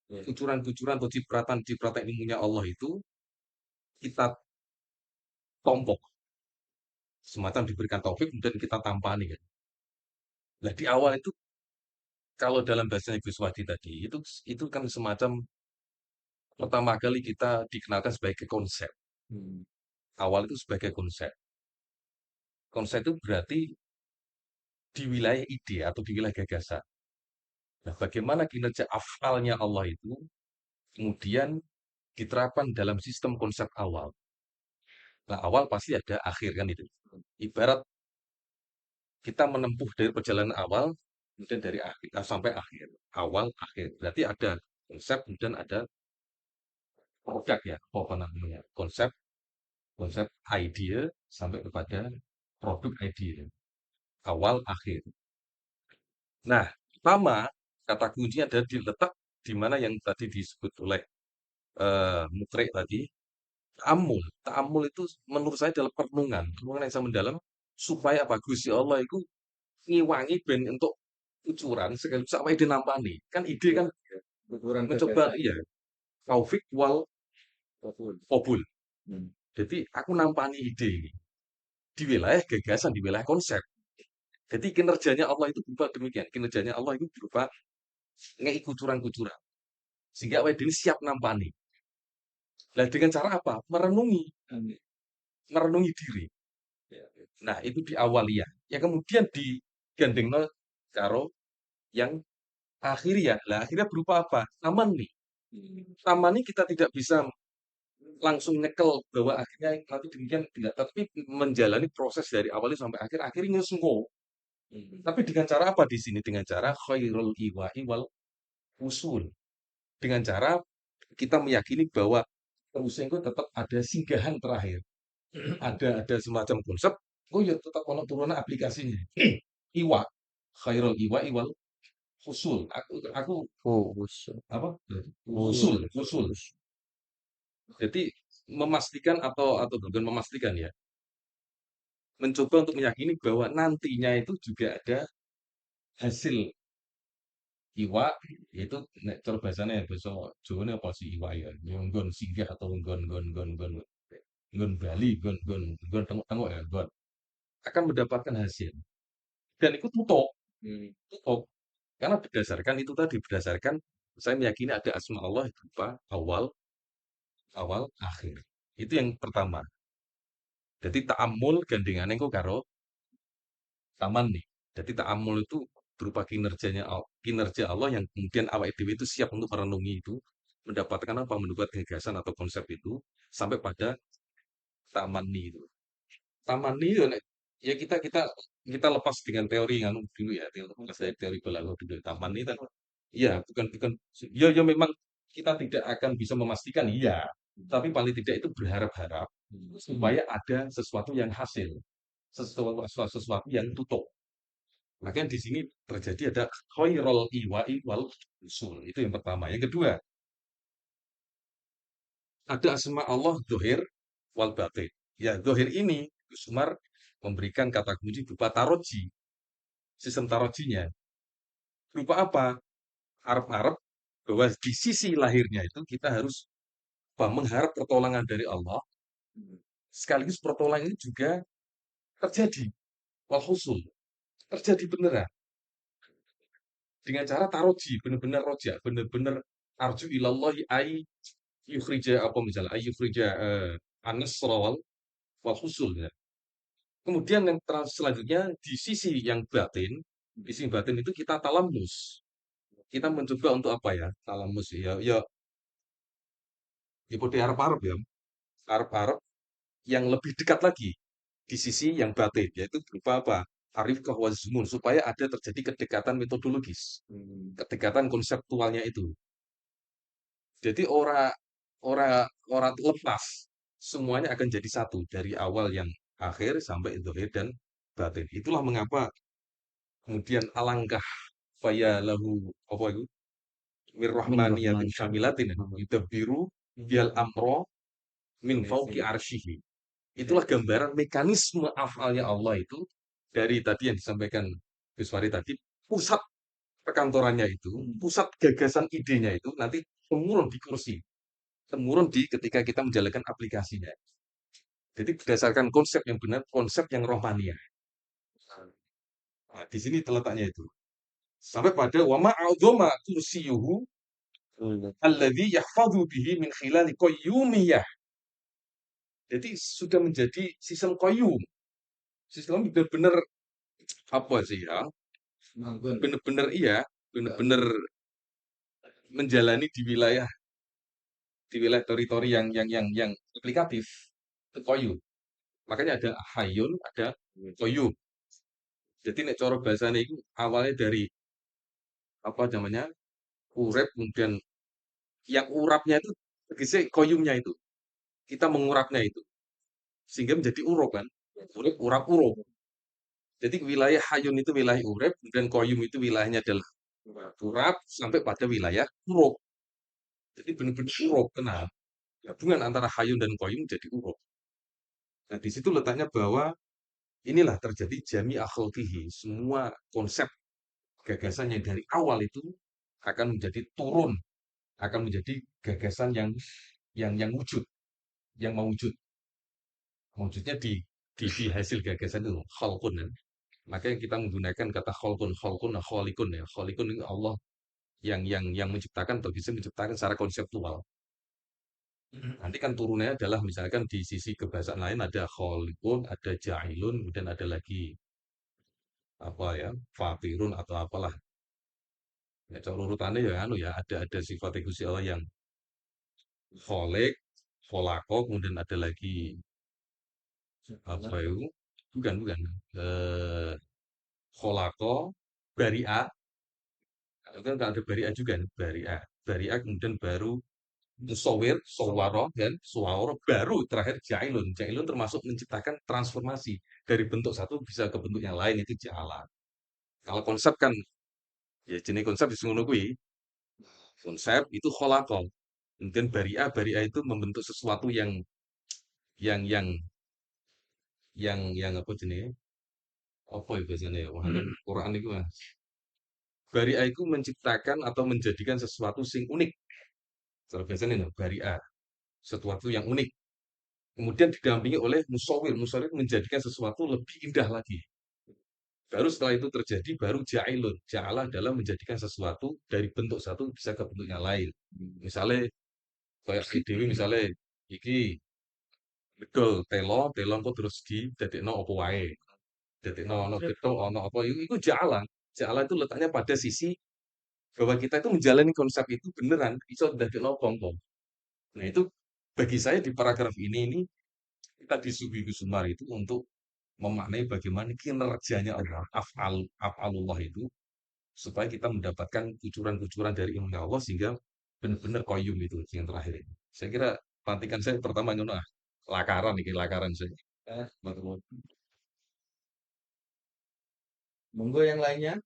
kucuran-kucuran atau cipratan-cipratan ilmunya Allah itu kita tompok. Semacam diberikan taufik kemudian kita tampani kan. Nah, di awal itu kalau dalam bahasanya Gus Wadi tadi itu kan semacam pertama kali kita dikenalkan sebagai konsep. Awal itu sebagai konsep. Konsep itu berarti di wilayah ide atau di wilayah gagasan. Nah, bagaimana kinerja afalnya Allah itu kemudian diterapkan dalam sistem konsep awal. Nah, awal pasti ada akhir kan itu. Ibarat kita menempuh dari perjalanan awal, kemudian dari akhir sampai akhir. Awal, akhir. Berarti ada konsep, kemudian ada produk ya, apa namanya? Konsep idea sampai kepada produk idea. Awal, akhir. Nah, pertama kata kuncinya ada diletak di mana yang tadi disebut oleh Mukri tadi, ta'ammul. Ta'ammul itu menurut saya adalah perenungan, perenungan yang sangat mendalam supaya apa? Gusti Allah itu ngiwangi ben untuk ucuran sekaligus sama ide nampani. Kan ide kan Ukuran mencoba gagasan. iya, taufik wal Betul. qabul. Hmm. Jadi aku nampani ide ini di wilayah gagasan, di wilayah konsep. Jadi kinerjanya Allah itu berupa demikian. Kinerjanya Allah itu berupa ngei kucuran-kucuran. Sehingga awake dhewe siap nampani. Lah dengan cara apa? Merenungi, Amin. merenungi diri. Ya. Nah, itu di awaliyah. Yang kemudian digandengno karo yang akhiriyah. Lah akhirnya berupa apa? Taman nih. Taman ini kita tidak bisa langsung nyekel bahwa akhirnya nanti demikian tidak, tapi menjalani proses dari awalnya sampai akhir, akhirnya semua. Tapi dengan cara apa di sini? Dengan cara khairul iwa'i wal usul. Dengan cara kita meyakini bahwa terusnya itu tetap ada singgahan terakhir. Ada semacam konsep, oh ya tetap ono turunan aplikasinya. Iwa, khairul iwa'i wal usul. Aku Oh, usul. apa? Usul. Usul. Jadi memastikan atau bukan memastikan ya, mencoba untuk meyakini bahwa nantinya itu juga ada hasil iwa, itu nek cara bahasane basa Jawane apa sih iwa ya? Ya nggon singgah atau nggon Bali, nggon tengok-tengok ya, nggon akan mendapatkan hasil. Dan itu tutup, tutup. Karena berdasarkan itu tadi, berdasarkan saya meyakini ada asma Allah berupa awal, awal, akhir. Itu yang pertama. Jadi ta'amul gandengane engko karo taman nih. Jadi ta'amul itu berupa kinerja Allah yang kemudian awak dhewe itu siap untuk merenungi itu, mendapatkan apa? Mendapat gagasan atau konsep itu sampai pada taman nih itu. Taman nih ya, ya kita lepas dengan teori yang dulu ya, lepas dari teori balaghah dulu. Taman nih kan iya, bukan ya memang kita tidak akan bisa memastikan iya, tapi paling tidak itu berharap-harap supaya ada sesuatu yang hasil, sesuatu yang tutup. Makanya di sini terjadi ada khairul iwa'i wal usul. Itu yang pertama. Yang kedua, ada asma Allah dohir wal batin. Ya, dohir ini Gus Umar memberikan kata kunci berupa taroji. Sistem tarojinya. Berupa apa? Arab-Arab bahwa di sisi lahirnya itu kita harus apa, mengharap pertolongan dari Allah. Sekaligus pertolongan ini juga terjadi. Wal husul. Terjadi beneran. Dengan cara taroji. Benar-benar roja. Benar-benar arju ilallahi ai yukhrija apa misalnya yukhrija an-nasra wal husul ya. Kemudian yang selanjutnya di sisi yang batin, di sisi batin itu kita talamus. Kita mencoba untuk apa ya? Talamus ya, ya pada Arab-Arab ya. Arab-Arab yang lebih dekat lagi di sisi yang batin, yaitu berupa apa? Arif kahwazumun supaya ada terjadi kedekatan metodologis, kedekatan konseptualnya itu. Jadi ora ora lepas, semuanya akan jadi satu dari awal yang akhir sampai zahir dan batin. Itulah mengapa kemudian alangkah faya lahu apa itu mir Min rahmaniyatin rahman. syamilatin yudabbiru bial amro min fauqi arsyihi. Itulah gambaran mekanisme afalnya Allah itu dari tadi yang disampaikan Gus Fari tadi, pusat perkantorannya itu, pusat gagasan idenya itu nanti temurun di kursi, temurun di ketika kita menjalankan aplikasinya. Jadi berdasarkan konsep yang benar, konsep yang rohania. Nah, di sini terletaknya itu. Sampai pada wama a'udhoma kursiyuhu alladhi yahfadhu bihi min khilali qayyumiyah. Jadi sudah menjadi sistem qayyum. Sistem benar-benar apa sih ya? Benar-benar iya, benar-benar menjalani di wilayah teritori yang aplikatif itu qayyum. Makanya ada hayyun, ada qayyum. Jadi nek cara bahasane itu awalnya dari apa namanya? Urep kemudian yang urapnya itu tegese koyumnya itu. Kita mengurapnya itu sehingga menjadi urop kan. Urip urap urup. Jadi wilayah hayun itu wilayah urip, dan koyum itu wilayahnya adalah turab sampai pada wilayah uruk. Jadi benar-benar uruk, kenal. Gabungan antara hayun dan koyum jadi uruk. Nah, di situ letaknya bahwa inilah terjadi jami akhlatihi. Semua konsep gagasan yang dari awal itu akan menjadi turun, akan menjadi gagasan yang wujud, yang mewujud. Wujudnya di hasil gagasan itu, khalqun kan. Makanya kita menggunakan kata khalqun, khalqun, khalikun ya. Khalikun itu Allah yang menciptakan atau bisa menciptakan secara konseptual. Nanti kan turunnya adalah misalkan di sisi kebahasaan lain ada khalikun, ada ja'ilun, kemudian ada lagi apa ya, fatirun atau apalah. Ya, cara urutannya ya anu ya, ada sifat Gusti Allah yang khalik, kholako, kemudian ada lagi apa itu? Bukan. Eh, kholako, bari'a, kan ada bari'a juga nih, bari'a. Bari'a kemudian baru musawir, sawaro, kan? Suwaro, baru terakhir jailun. Jailun termasuk menciptakan transformasi dari bentuk satu bisa ke bentuk yang lain itu ja'ala. Kalau konsep kan ya jenis konsep di kuwi. Konsep itu kholako. Kemudian bari'a itu membentuk sesuatu yang yang apa jenis? Apa ya biasanya ya? Wah, kan Quran itu Mas. Bari'a itu menciptakan atau menjadikan sesuatu sing unik. Cara biasanya no, bari'a, sesuatu yang unik. Kemudian didampingi oleh musawir. Musawir menjadikan sesuatu lebih indah lagi. Baru setelah itu terjadi, baru ja'ilun. Ja'ala adalah menjadikan sesuatu dari bentuk satu bisa ke bentuk yang lain. Misalnya, kayak si Dewi misalnya, iki bedol telo kok terus didadekno apa wae. Dadekno ono beto, ono apa, itu ja'ala. Ja'ala itu letaknya pada sisi bahwa kita itu menjalani konsep itu beneran, iso dadekno apa-apa. Nah itu bagi saya di paragraf ini kita disuguhi Sumar itu untuk memaknai bagaimana kinerjanya Allah, af'alullah itu, supaya kita mendapatkan kucuran-kucuran dari ilmu Allah sehingga benar-benar koyum itu yang terakhir ini. Saya kira pelantikan saya pertama ngono ah, lakaran ini lakaran saya. Monggo. Monggo yang lainnya,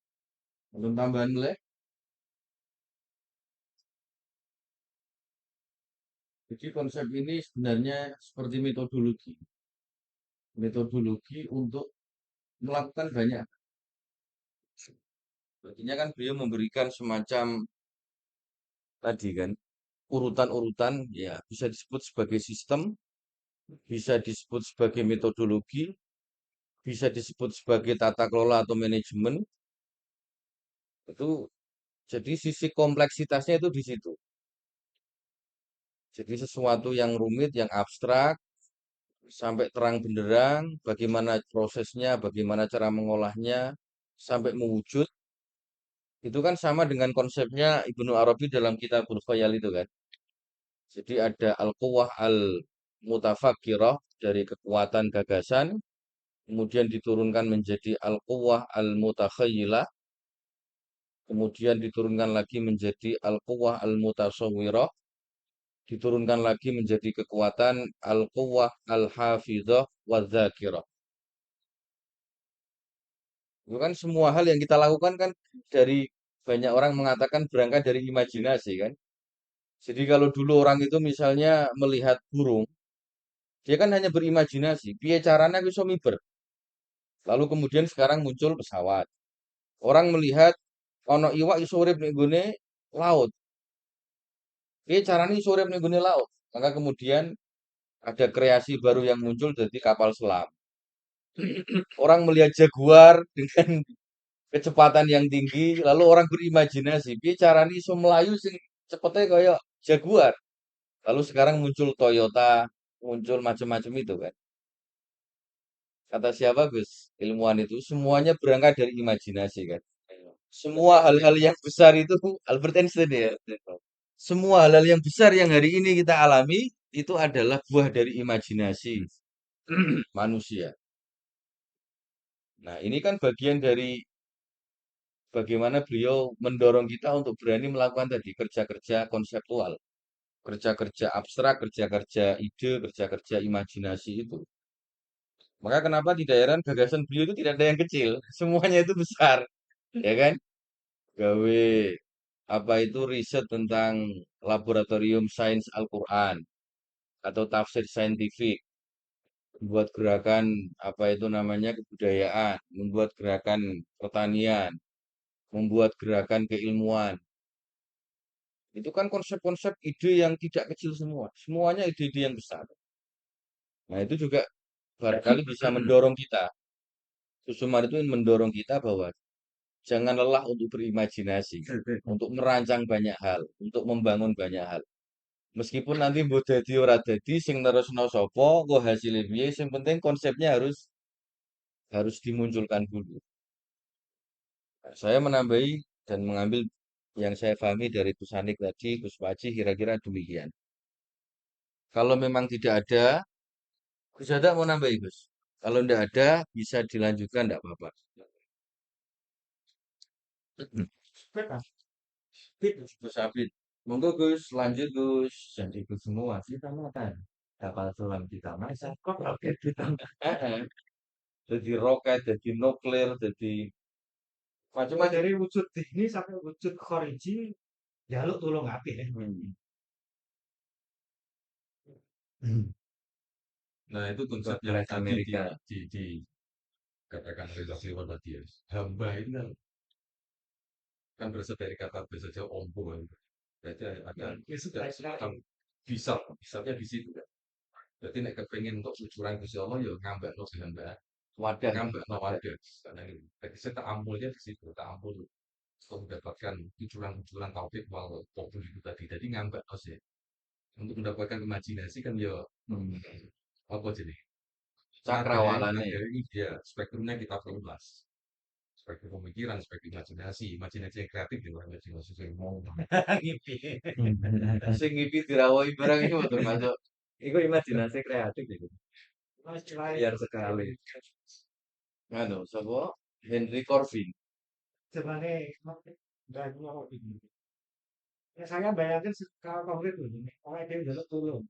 belum tambahan boleh. Jadi konsep ini sebenarnya seperti metodologi. Metodologi untuk melakukan banyak. Artinya kan beliau memberikan semacam tadi kan urutan-urutan ya bisa disebut sebagai sistem, bisa disebut sebagai metodologi, bisa disebut sebagai tata kelola atau manajemen. Itu jadi sisi kompleksitasnya itu di situ. Jadi sesuatu yang rumit, yang abstrak, sampai terang benderang, bagaimana prosesnya, bagaimana cara mengolahnya, sampai mewujud. Itu kan sama dengan konsepnya Ibnu Arabi dalam Kitabul Khayal itu kan. Jadi ada al-quwah al-mutafakkirah dari kekuatan gagasan, kemudian diturunkan menjadi al-quwah al-mutakhayyilah, kemudian diturunkan lagi menjadi al-quwah al-mutasawwirah, diturunkan lagi menjadi kekuatan al-quwah al-hafidhah wa-dzakirah. Itu kan semua hal yang kita lakukan kan dari banyak orang mengatakan berangkat dari imajinasi kan. Jadi kalau dulu orang itu misalnya melihat burung, dia kan hanya berimajinasi. Piye caranya iso miber. Lalu kemudian sekarang muncul pesawat. Orang melihat ono iwak iso urip ning nggone laut. Piye caranya iso urip ning nggone laut. Maka kemudian ada kreasi baru yang muncul jadi kapal selam. Orang melihat jaguar dengan kecepatan yang tinggi, lalu orang berimajinasi, piye caranya iso melayu sing cepetnya kayak jaguar. Lalu sekarang muncul Toyota, muncul macam-macam itu kan. Kata siapa Gus? Ilmuwan itu semuanya berangkat dari imajinasi kan. Semua hal-hal yang besar itu Albert Einstein ya. Semua hal-hal yang besar yang hari ini kita alami itu adalah buah dari imajinasi manusia. Nah, ini kan bagian dari bagaimana beliau mendorong kita untuk berani melakukan tadi kerja-kerja konseptual, kerja-kerja abstrak, kerja-kerja ide, kerja-kerja imajinasi itu. Maka kenapa tidak heran gagasan beliau itu tidak ada yang kecil, semuanya itu besar, ya kan? Gawe apa itu riset tentang laboratorium sains Al-Quran atau tafsir saintifik, membuat gerakan apa itu namanya kebudayaan, membuat gerakan pertanian, membuat gerakan keilmuan. Itu kan konsep-konsep ide yang tidak kecil semua, semuanya ide-ide yang besar. Nah, itu juga barangkali bisa mendorong kita. Susumar itu mendorong kita bahwa jangan lelah untuk berimajinasi, untuk merancang banyak hal, untuk membangun banyak hal. Meskipun nanti mbok dadi ora dadi sing nerusno sapa, engko hasilé piye, sing penting konsepnya harus dimunculkan dulu. Nah, saya menambahi dan mengambil yang saya pahami dari Gus Hanik tadi, Gus Paji kira-kira demikian. Kalau memang tidak ada, Gus Ada mau nambahi Gus. Kalau tidak ada, bisa dilanjutkan tidak apa-apa. Gus Abid. Monggo Gus, lanjut Gus. Jadi itu semua kita makan. Kapal selam kita masak, kok roket kita Jadi roket, jadi nuklir, jadi Cuma macam-macam. dari wujud ini sampai wujud koriji, jaluk tolong apik ya. Nah, itu konsep buat yang Flash tadi Amerika. dikatakan Reza Silva tadi ya. Hamba ini kan berasal dari kata bahasa Jawa ombo. Berarti ada sudah semacam bisanya di situ kan. Berarti nek kepengen untuk cucuran Gusti Allah ya ngambek no hamba, Wadah. ngambek no wadah. Karena ini, berarti saya tak ampulnya di situ, tak ampul untuk mendapatkan cucuran taufik wal qabul itu tadi. Jadi ngambek no sih. Untuk mendapatkan imajinasi kan ya apa jadi? Cakrawalane. Ada ini dia spektrumnya kita perluas. Spektrum pemikiran, spektrum imajinasi, imajinasi yang kreatif di luar imajinasi yang mau. Ngipi. Sing ngipi dirawuhi barang itu termasuk Itu imajinasi kreatif itu. Liar sekali. anu sapa? Henry Corbin. Sebenarnya nggak mau ini. Ya, saya bayangkan kalau konkret tuh, orang dia jaluk tolong.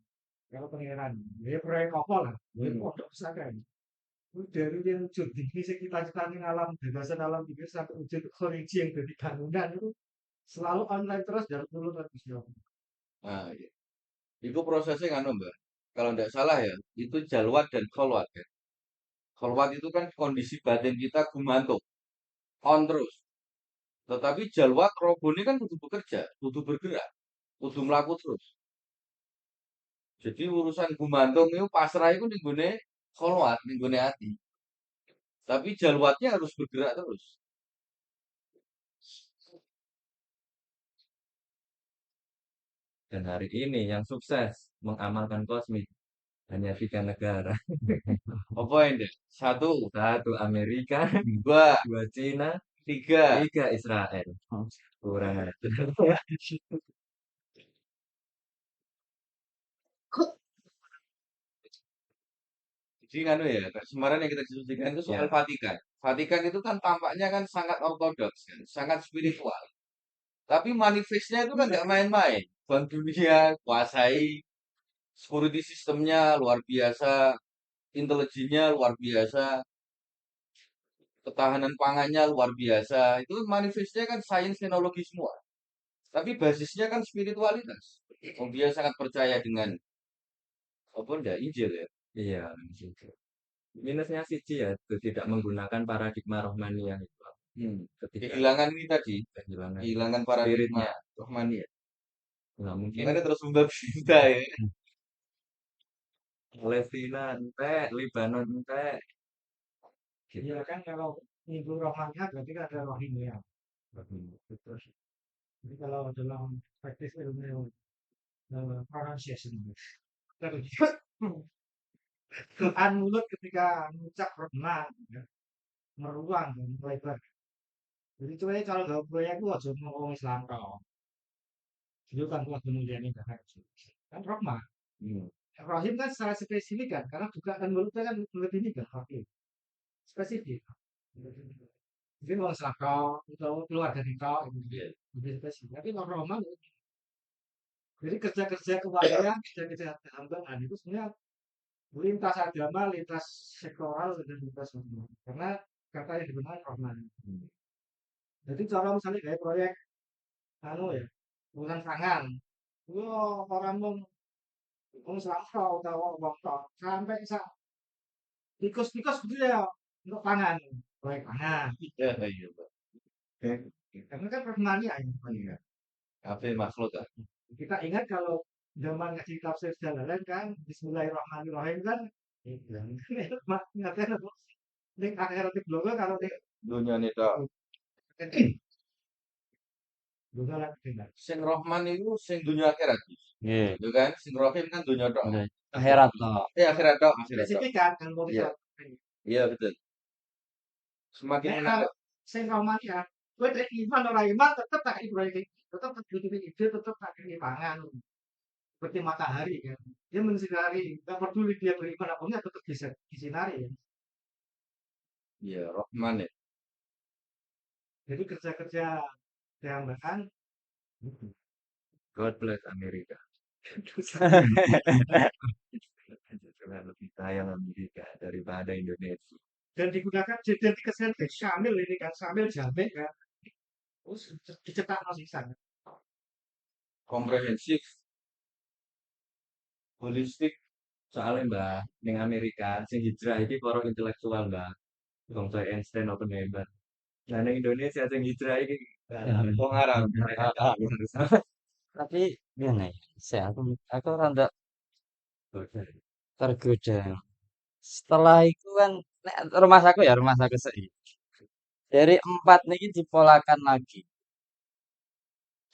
Kalau pangeran, dia proyek apa lah, dia pondok pesantren. Itu dari yang wujud ini sih kita ceritain alam gagasan alam pikir sampai wujud koriji yang dari bangunan itu selalu online terus dari dulu terus ya. Nah, iya. Itu prosesnya nganu Mbak. Kalau tidak salah ya, itu jalwat dan kholwat ya. Kholwat itu kan kondisi batin kita gumantung, on terus. Tetapi jalwat robone kan kudu bekerja, kudu bergerak, kudu melaku terus. Jadi urusan gumantung itu pasrah itu ning gone kholwat, ning gone ati. Tapi jalwatnya harus bergerak terus. Dan hari ini yang sukses mengamalkan kosmik hanya 3 negara. Apa ini? Satu, 1 Amerika, dua, 2 Cina, tiga. 3 Israel. Kurang ajar. Jadi nganu ya, Kak, kemarin yang kita diskusikan itu soal Ya, Vatikan. Vatikan itu kan tampaknya kan sangat ortodoks kan, sangat spiritual. Tapi manifestnya itu kan nggak main-main. Bank Dunia kuasai, security sistemnya luar biasa, intelijennya luar biasa, ketahanan pangannya luar biasa. Itu manifestnya kan sains teknologi semua. Tapi basisnya kan spiritualitas. Oh, dia sangat percaya dengan apa ndak Injil ya. iya. Gitu. Minusnya siji ya, itu tidak menggunakan paradigma rohani yang itu. Ketika Kehilangan ini tadi, kehilangan kehilangan paradigma spiritnya. rohani ya. Nah, mungkin Gimana terus membabi buta ya. Palestina entek, Libanon entek. Gitu. Iya kan kalau minggu rohaninya berarti kan ada rohingya. Terus Jadi kalau dalam praktis ilmu pronunciation, Quran mulut ketika mengucap rohma, ya, meruang dan melebar. Jadi itu aja kalau gak proyek itu aja ngomong Islam kau. Itu kan buat kemudian ini kan rohma. Rohim kan secara spesifik kan, karena juga kan mulutnya kan mulut ini kan rohim. Spesifik. Jadi mau Islam kau, atau keluarga di kau, itu lebih spesifik. Tapi kalau rohma, jadi kerja-kerja kewajiban, kerja-kerja tambahan itu sebenarnya lintas agama, lintas sektoral, dan lintas semua. Karena kata yang dibenahi Rahman. Jadi cara misalnya kayak proyek anu ya, urusan pangan. Yo orang mau selangkau atau wong tok sampai tikus-tikus gitu ya untuk pangan, proyek pangan. Ya, iya, Pak. Karena kan Rahmania ya. Iya. Apa makhluk ah? Kita ingat kalau zaman ngaji tafsir Jalalain kan Bismillahirrahmanirrahim kan ngatain apa ning akhirat bloko kalau ning Dunia nih tok. bloko lagi tinggal. Sing Rahman itu sing dunia akhirat. Nggih. Itu kan sing Rahim kan dunia tok. Nggih. Akhirat tok. Akhirat tok, akhirat tok. Spesifik kan kan mau Iya. Iya betul. Semakin Nek menarik. kalau sing Rahmania, kowe nek iman ora iman tetep tak proyek tetep butuh ide tetep tak pangan. Seperti matahari kan. Dia mensinari, nggak peduli dia beriman apa enggak tetap bisa disinari ya. Iya, Rahman ya. Jadi kerja-kerja tambahan God bless Amerika. Jangan lebih sayang Amerika daripada Indonesia. dan digunakan jadi kesan Syamil ini kan Syamil jamek kan. Terus dicetak masih sana. Komprehensif, holistik. Soalnya Mbak, ning Amerika sing hijrah iki para intelektual Mbak. Bangsa Einstein Oppenheimer. Nah ning Indonesia sing hijrah iki Wong Arab. Tapi ngene, aku rada tergoda. Setelah itu kan nek rumah aku sih. Dari 4 niki dipolakan lagi.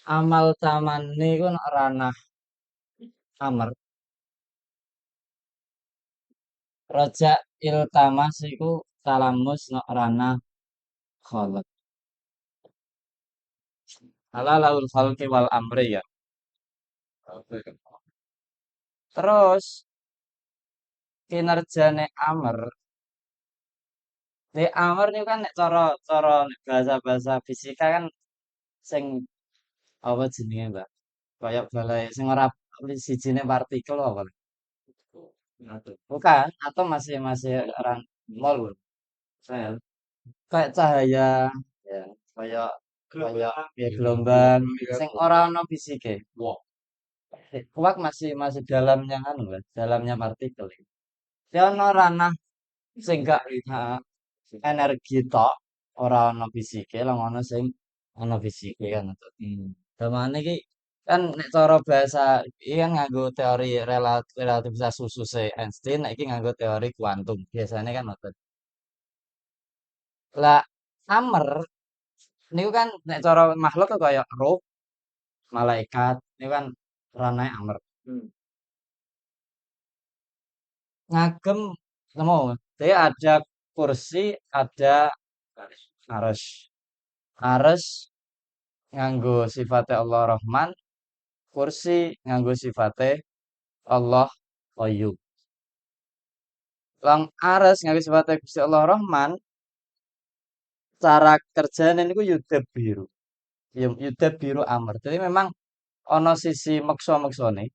Amal taman niku nek ranah amr. Raja iltamas iku talamus nek ranah khalaq. Ala laul khalqi wal amri ya. Terus kinerjane amr. Di amr niku kan nek cara nek bahasa-bahasa fisika kan sing apa jenenge, Mbak? Kayak balai sing ora sijine partikel apa? Bukan, atau masih orang mol, sel. Kayak cahaya, ya, kayak kayak ya, gelombang, sing ora ono fisike. Kuak masih dalamnya kan, dalamnya partikel. Dia ono ranah sing gak energi tok, ora ono fisike, lan ono sing ono fisike kan. Damane iki kan nek cara bahasa iki kan nganggo teori relativitas khusus Einstein, nek iki nganggo teori kuantum. Biasanya kan ngoten. Lah Amr niku kan nek cara makhluk kok kaya roh, malaikat, niku kan ranahnya Amr. Ngagem nemu, dia ada kursi, ada arsy. Arsy nganggo sifatnya Allah Rahman, kursi nganggo sifatnya Allah Qayyum. Lang ares nganggo sifatnya Gusti Allah Rahman, cara kerjane niku yudzabiru. Yudzabiru amr. Jadi memang ono sisi maksa-maksane.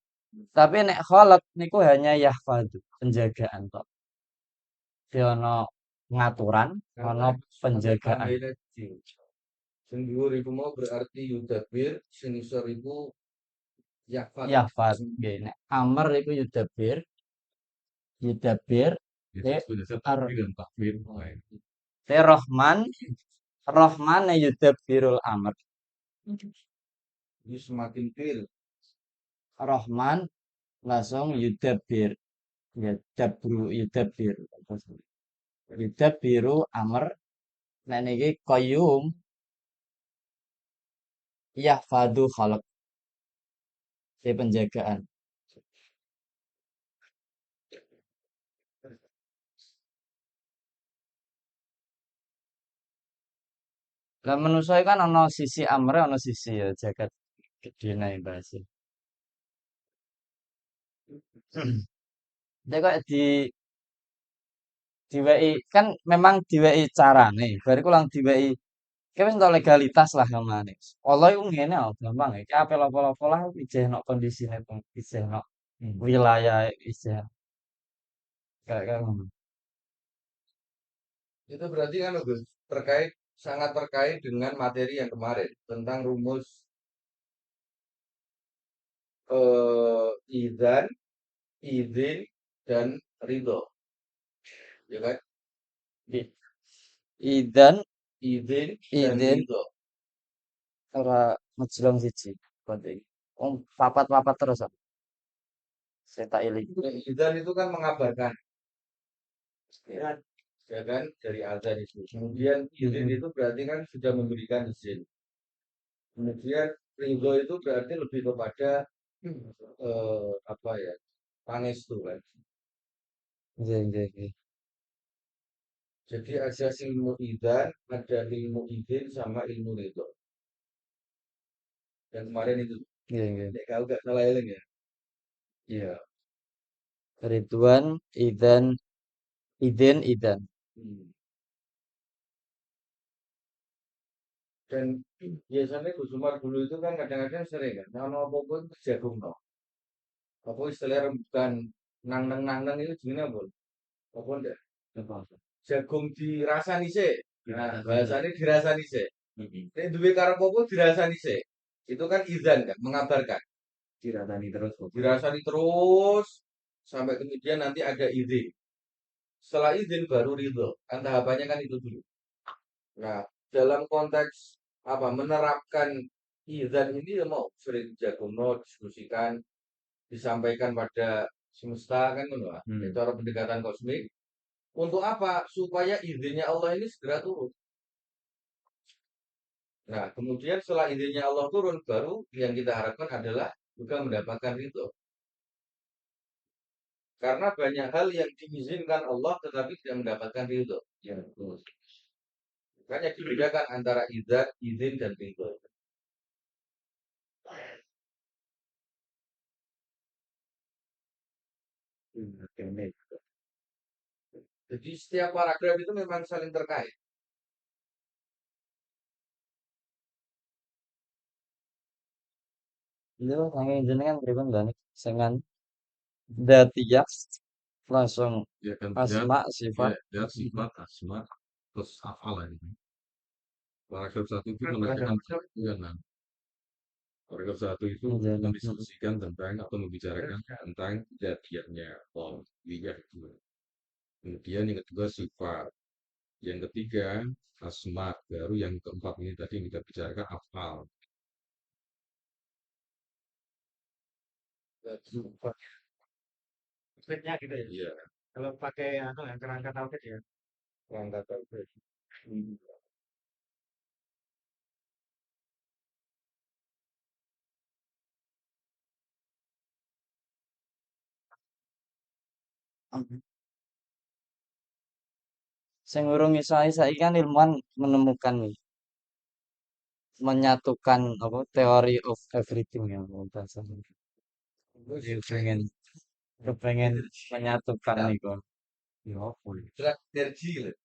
Tapi nek khalaq niku hanya yahfadu, penjagaan tok. Dia ono pengaturan, ono penjagaan. Sing dhuwur iku mau berarti yudabir, sing isor iku yafat. Yahfad. Nggih, nek amr iku yudzabir. Yudzabir te Rahman, Rahman yudzabirul amr. Ini semakin clear. Rahman langsung yudzabir. Yudzabir. Yudzabiru amr. Nah niki qayyum yahfadu khalaq. Di penjagaan. Lah menungso kan ana sisi amre ana sisi ya jagat gedene bahasa. Dia kok diweki kan memang diweki carane. Bariku lang diweki ki wis entuk legalitas lah gamane. Allah iku ngene kok gampang iki apel apa-apa lah ijehno kondisine isehno wilayah iseh. kayak ngono. Itu berarti kan Gus, sangat terkait dengan materi yang kemarin tentang rumus idzan, izin, dan ridho, ya kan? I- Idan, Izin dan idin, ridho. ora ngejlong siji. Berarti. Papat-papat terus aku. Saya tak iling. Izan itu kan mengabarkan, ya kan, dari azan itu. Kemudian izin Mm-mm. itu berarti kan sudah memberikan izin. Kemudian ridho itu berarti lebih kepada apa ya, pangestu kan. Nggih, nggih, nggih. Jadi ada ilmu idan, ada ilmu izin, sama ilmu ridho. Yang kemarin itu, Nggih, nggih. nek kau gak salah eling ya. Iya. Ridwan, idan, idin, idan. Hmm. Dan biasanya Gus Umar dulu itu kan kadang-kadang sering kan, nah apa-apa itu jagung no. Apa istilahnya rembukan nang nang itu gimana bol? Apa enggak? Jagung dirasani sih. Nah, bahasanya dirasani sih. Nek duwe karep apa dirasani sih. Itu kan izan kan, mengabarkan. Dirasani terus sampai kemudian nanti ada izin. Setelah izin baru ridho. Kan tahapannya kan itu dulu. Nah, dalam konteks apa menerapkan izan ini ya mau sering jagono diskusikan, disampaikan pada semesta kan ngono lah. Cara pendekatan kosmik. Untuk apa? Supaya izinnya Allah ini segera turun. Nah, kemudian setelah izinnya Allah turun, baru yang kita harapkan adalah juga mendapatkan ridho. Karena banyak hal yang diizinkan Allah tetapi tidak mendapatkan ridho. Ya, betul. Makanya dibedakan antara izin dan ridho. Jadi setiap paragraf itu memang saling terkait. Itu saking jenengan pripun Mbak Nik? Sengan dzatiyah langsung Ya kan zat, asma ya sifat. zat, sifat, asma, terus afal ini. Paragraf satu itu menerangkan ya, nah, paragraf satu itu Iya, nah. mendiskusikan tentang atau membicarakan tentang jadiannya Allah itu. Kemudian yang kedua sifat, yang ketiga asma, baru yang keempat ini tadi yang kita bicarakan afal. Fitnya gitu ya. Iya, Kalau pakai yang kerangka tauhid ya. Perangkat tauhid. Sing urung iso ae saiki kan ilmuwan menemukan nih, menyatukan apa theory of everything ya bahasanya. Dia pengen kepengen menyatukan nih kok. Ya apa ya? Surat energi loh.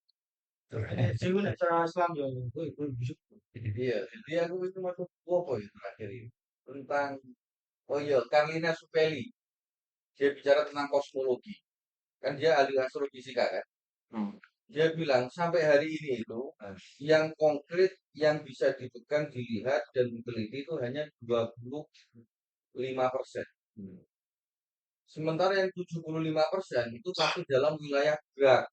Energi itu nek cara Islam ya, itu bisa. Iya, jadi aku itu masuk apa ya terakhir ini tentang oh iya Carlina Supeli. Dia bicara tentang kosmologi. Kan dia ahli astrofisika kan. Dia bilang sampai hari ini itu yang konkret yang bisa dipegang, dilihat dan diteliti itu hanya 25%. Sementara yang 75% itu masih dalam wilayah gerak.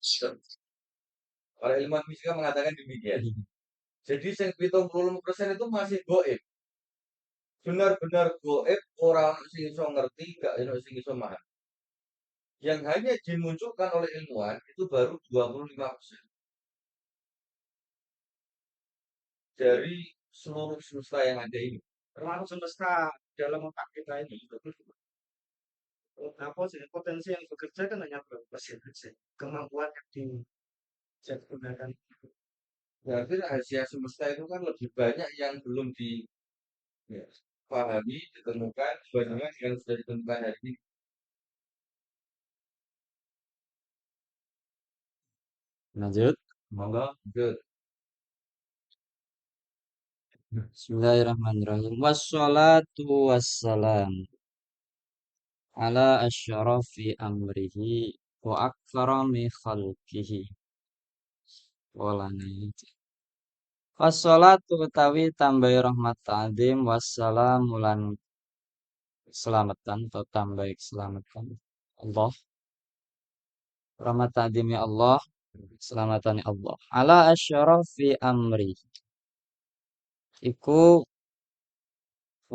Para ilmuwan fisika mengatakan demikian. Jadi yang 75% itu masih goib. Benar-benar goib, orang sing iso ngerti, gak ono sing iso paham. Yang hanya dimunculkan oleh ilmuwan itu baru 25% dari seluruh semesta yang ada ini. Termasuk semesta dalam otak kita ini. Apa sih potensi yang bekerja kan hanya berapa persen saja. Kemampuan yang digunakan. Berarti rahasia semesta itu kan lebih banyak yang belum dipahami, ditemukan, dibandingkan yang sudah ditemukan hari ini. Lanjut. monggo. Good. Bismillahirrahmanirrahim. Wassalatu wassalam ala asyrafi amrihi wa akrami khalqihi walane wassalatu utawi tambahi rahmat ta'zim wassalamu lan selamatan atau tambahi keselamatan Allah rahmat ta'zimnya Allah selamatan Allah ala asyrafi amri iku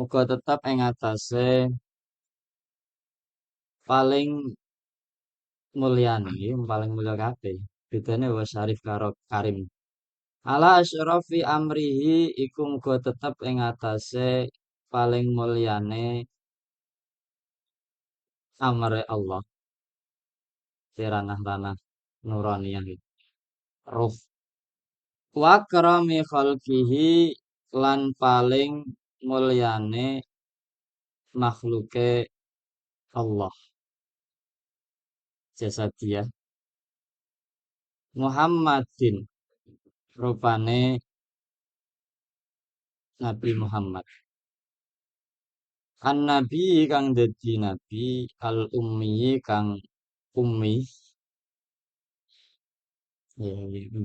uga tetap ing atase paling mulyane paling mulya kabeh bedane wa syarif karo karim ala asyrafi amrihi iku muga tetep ing atase paling mulyane amre Allah di ranah-ranah nuraniyah itu. Ruf wa karami khalqihi lan paling mulyane makhluke Allah jasadiyah Muhammadin rupane Nabi Muhammad an nabi kang dadi nabi al ummi kang ummi ya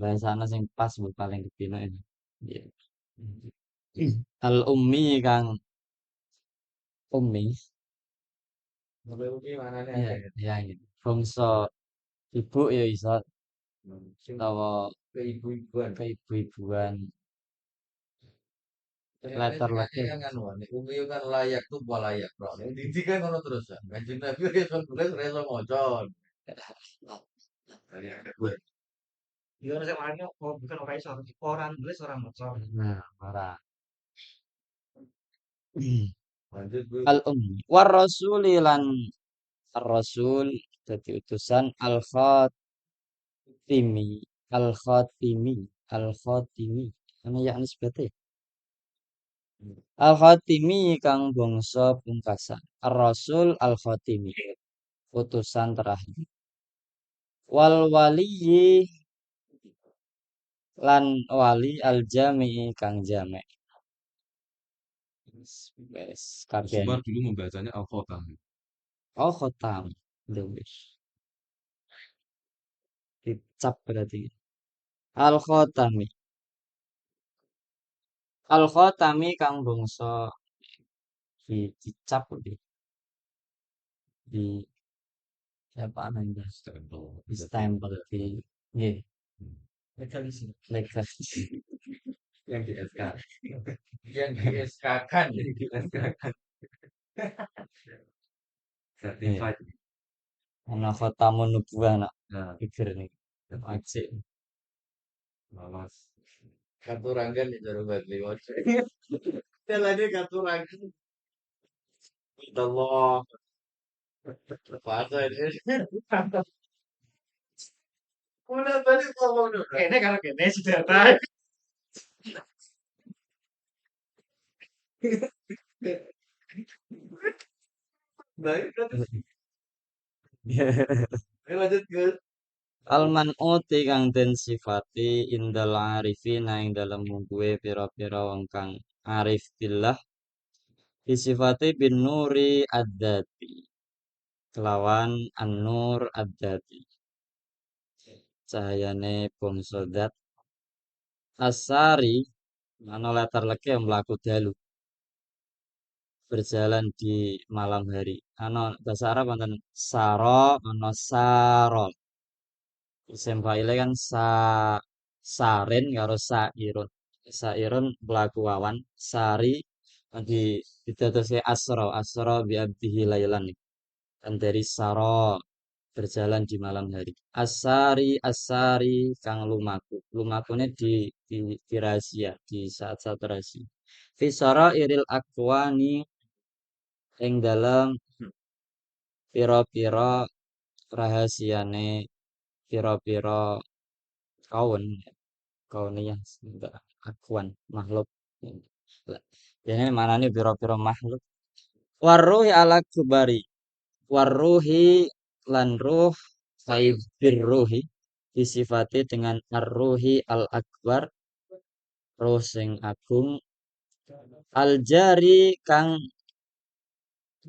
bahasana sing pas bu paling dipino ini ya. Al ummi kang ummi Sampai umi mana nih ya ada ya gitu bangsa ibu ya iso utawa keibu-ibuan. keibu-ibuan Ternyata letter sing letter kan wani umi kan layak tuh pola layak bro. Yang didik kan ono terus kan. Kanjeng Nabi reso nulis reso maca. Iya, orang yang mana? Oh, bukan orang iso, orang nulis orang maca. nah ora Lanjut Bu. al ummi war rasuli lan ar-rasul dadi utusan al khatimi al khatimi al khatimi ana ya nisbate al khatimi kang bangsa pungkasan ar-rasul al khatimi utusan terakhir wal waliyyi lan wali al jami'i kang jami' wes kabeh Zumar dulu membacanya Al-Khotam. oh khotam wis dicap berarti al khatami al khatami kang bangsa dicap di apa namanya Stempel. di stempel di nggih Legalisir. legasi Yang di SK. Yang di SK-kan. Yang di SK. Certified. ana khatamun nubuwah nak Nah, pikir nih ajik lolos. Kartu ranggan di cara buat lewat. Dia lagi kartu ranggan. Allah Fasa ini. Udah tadi ngomong dulu. Kene kalau kene sudah tahu. Baik, lanjut ke. Alman uti kang den sifati indal arifina ing dalem mungkuwe pira-pira wong kang arif billah disifati bin nuri ad-dati kelawan an-nur ad-dati cahayane bangsa dat asari ana latar leke mlaku dalu berjalan di malam hari ana bahasa Arab wonten saro ana saro isim faile kan sarin karo sairun sairun mlaku awan sari di didadosake asra bi abdihi lailan kan dari saro berjalan di malam hari asari kang lumakune di rahasia di saat-saat rahasia fisara iril akwani ing dalam pira-pira rahasiane pira-pira kaun kauniyah enggak akuan makhluk ini mana nih pira-pira makhluk waruhi ala kubari waruhi lan ruh birruhi disifati dengan arruhi al akbar ruh sing agung al jari kang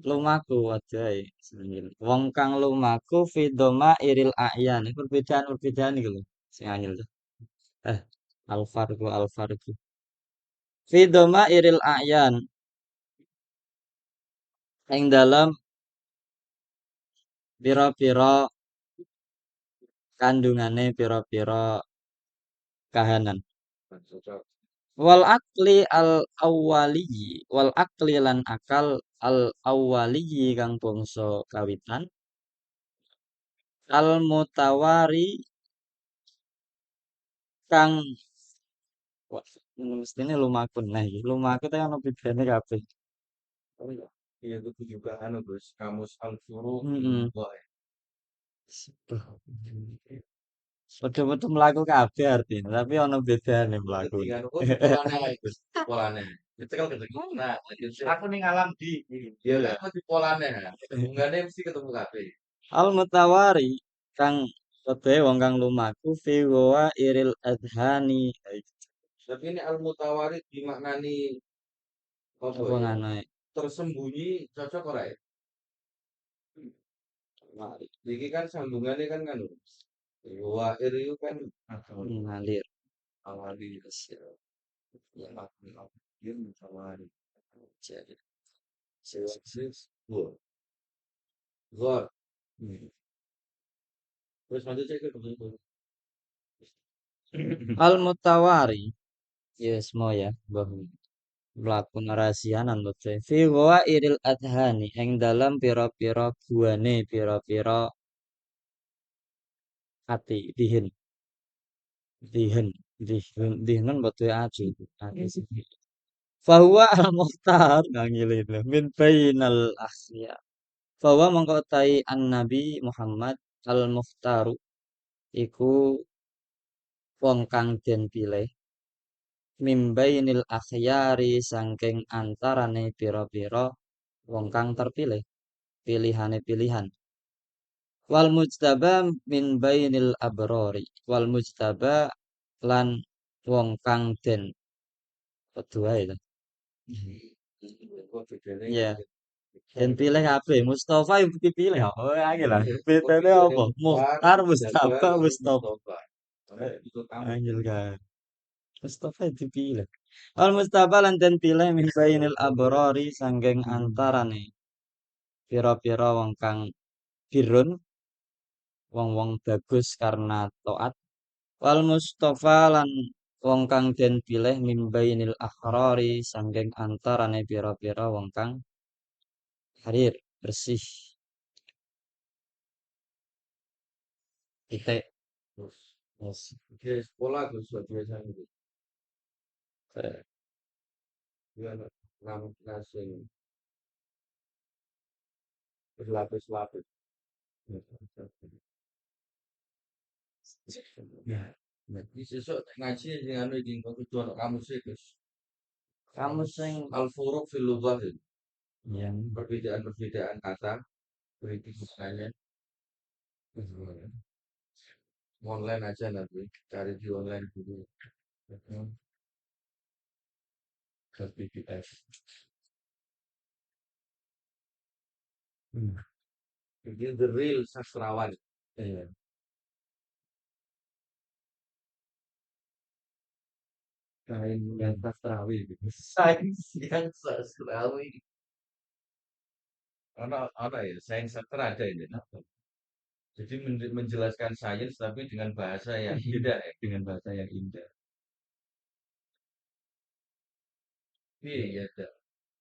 Lumaku wajahe sing wong kang lumaku fi dhoma iril a'yan. Ini perbedaan-perbedaan iki lho sing angel tuh. Eh, al-farqu. Fi dhoma iril a'yan ing dalam pira-pira kandungane pira-pira kahanan. Wal akli lan akal al awwali kang bangsa kawitan al mutawari kang wah, mestine lumaku nah iki lumaku teh ono bedane kabeh. Oh iya. Iya itu juga anu Gus, kamus al-furu Heeh. wah. Padha-padha mlaku kabeh artine, tapi ono bedane Jadi mlakune. anu kok polane ae Gus, polane. Itu kan ketemu. Nah, lanjut Aku ning alam di. iya lah, mesti polane. Hubungannya mesti ketemu kabeh. Al mutawari kang kedue wong kang lumaku fi wa iril adhani. Tapi ini al-mutawarid dimaknani apa Apa ya? nganoe? Tersembunyi cocok ora ya? Mari Iki kan sambungannya kan kan wair itu kan ngalir. awali Hasil. Ya, dia mutawari. jadi Sis, gua. Gor. Terus lanjut cek ke betul. al mutawari yes mo ya bahwa mlaku narasianan lote fi wa iril adhani ing dalam pira-pira buane pira-pira ati dihen dihnen betul ati ati sih fahuwa al muhtar ngangilin min bainal asya fahuwa mengko tai an nabi Muhammad al muhtaru iku wong kang den pilih mimbainil akhyari sangking antarane pira-pira wong kang terpilih pilihane pilihan wal mujtaba min bainil abrori wal mujtaba lan wong kang den kedua itu Kok bedanya ya den pilih kabeh Mustafa ibu dipilih oh angel lah bedane apa Muhtar Mustafa Mustafa angel kan Mustafa dipilih wal Mustafa lan den pilih min bainil abrori sangking antarane pira-pira wong kang birun wong-wong bagus karena taat wal Mustafa lan wong kang den pilih mimbainil akhrari sangking antarane pira-pira wong kang harir bersih titik terus yes. oke sekolah Gus biasa gitu. Dia namun nasing berlapis-lapis. Ya. Ini sesuk ngaji dengan iki kudu ana kamus e Gus. Kamu sing Al-furuq fil lughah. yang Perbedaan-perbedaan kata perhitungannya online aja nanti cari di online dulu ke PDF. Ini the real sastrawan. Iya. Kain yang sastrawi gitu. Sains yang sastrawi. Ada ya, sains sastra ada ini. Jadi menjelaskan sains tapi dengan bahasa yang beda ya, dengan bahasa yang indah. Iya, ya, ada.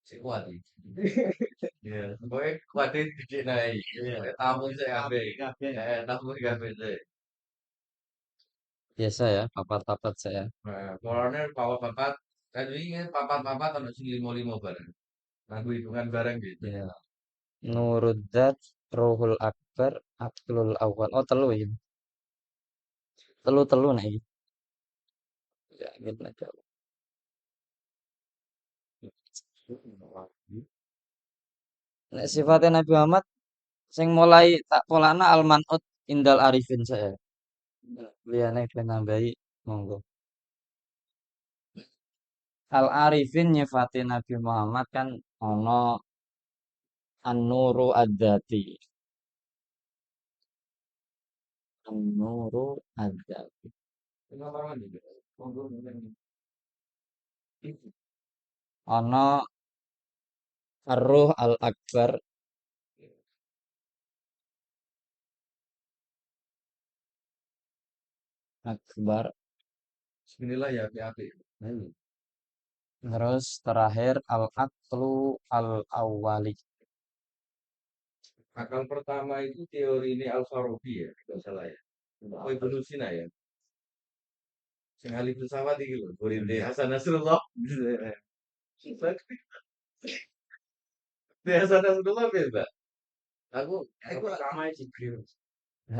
Si kuat ini. Ya, pokoknya kuatin dikit naik. Tamu saya ambil. Tamu ambil saya. biasa ya papat-papat saya Nah, kolonel papat-papat. Kan ini kan papat-papat ada sing limo-limo bareng. Lagu hitungan bareng gitu. ya Nurudzat Rohul Akbar Abdul Awal oh telu ya telu nah iki ya gitu aja nek sifatnya Nabi Muhammad sing mulai tak polana al-man'ut indal arifin saya liyane ben nambahi monggo al arifin nyifati Nabi Muhammad kan ono An-nuru ad-dati. An-nuru ad-dati. Ana ar-ruh al-akbar. Akbar. Bismillah ya api-api. Terus terakhir al-aqlu al-awwali. Akal pertama itu teori ini Al-Farabi ya, kalau salah ya. Oh, Ibnu Sina ya. Sing ahli filsafat iki lho, muridé Hasan Nasrullah. Di Hasan Nasrullah beda. Aku Pertama Jibril.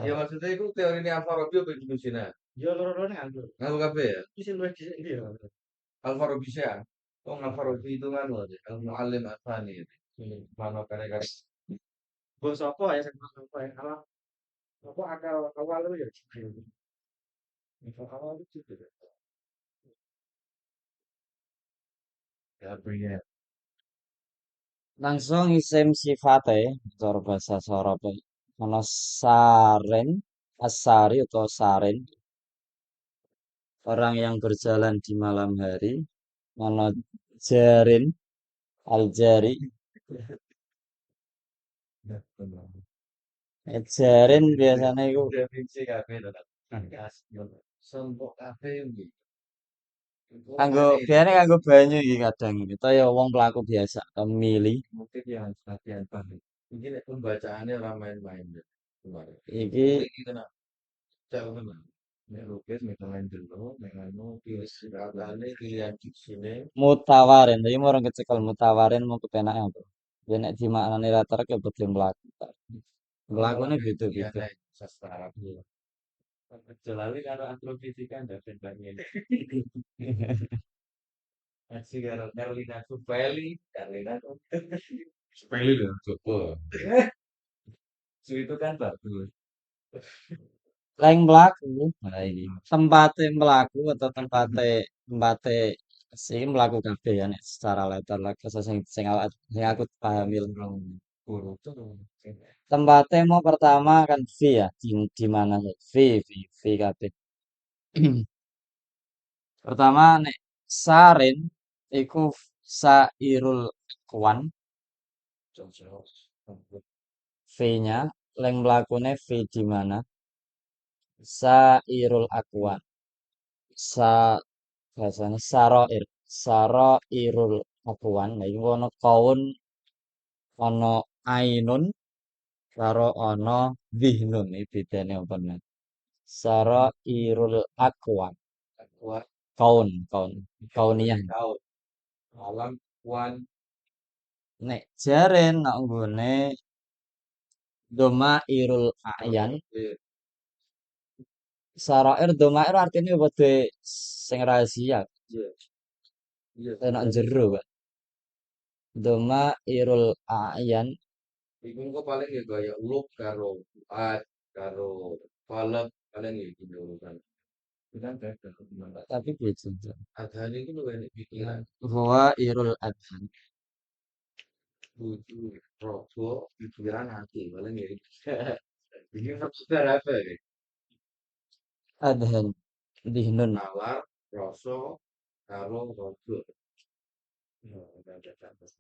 ya maksudnya itu teori ini Al-Farabi apa Ibnu Sina? Ya loro-loro nganggo. Ngaku kabeh ya. Iki sing luwih dhisik iki ya. Al-Farabi sih ya. Oh, Al-Farabi itu kan loh, Al-Muallim Al-Thani itu. Mana karya-karya Bos apa ya sing apa ya? Kalau apa akal awal itu ya Jibril. Akal awal itu Jibril. Gabriel. Langsung isim sifate cara bahasa Sorope. Ana saren, asari atau saren, orang yang berjalan di malam hari. Ana jarin, al-jari. Jarin biasanya itu Definisi kabeh to. Sempok kabeh iki. kanggo biasanya kanggo banyu iki kadang iki. Toya wong pelaku biasa mili. Mungkin yang latihan balik. Ini nek pembacaannya orang main-main deh. Kemarin. Iki Iki kena jauh tenan. Nek lukis metalen dulu, nek anu pilih siragane pilihan diksine. mutawarin, tapi mau orang kecekel mutawarin mau kepenak apa? Ya nek dimaknani rata ya betul melaku. Melakunya beda-beda. Sastra Arab dulu. Kecuali kalau astrofisika ndak pengen. Masih karo Carlina Supeli, Carlina Supeli lho, coba. Su itu kan bagus. Lain melaku, nah ini tempatnya melaku atau tempatnya sih melaku kabeh ya nek secara letter lah sing aku pahami lah. Guru tuh. Tempatnya mau pertama kan V ya di mana ya V kabeh. Pertama nek sarin iku sairul kwan V-nya leng mlakune V di mana? Sairul akwan. Sa bahasanya saroirul akwan. Nah, iku ana kaun ana ainun karo ana dhihnun iki bedane apa nek. Saroirul akwan. Kaun kauniyah. Kaun. Alam wan Nek jaren nak nggone domairul ayan. Sarair domair artinya padha sing rahasia. Iya. Iya. Enak jero, Pak. Domairul ayan Iku engko paling ya gaya uluk karo fuad karo falak paling ya gitu kan. Itu kan beda. tapi beda. Adhan itu lu enek pikiran. Huwa irul adhan. Buju, rogo, pikiran hati paling ya. Ini maksudnya apa ya? Adhan. Dihnun. Nalar, rasa, karo rogo. Ya, ada atas.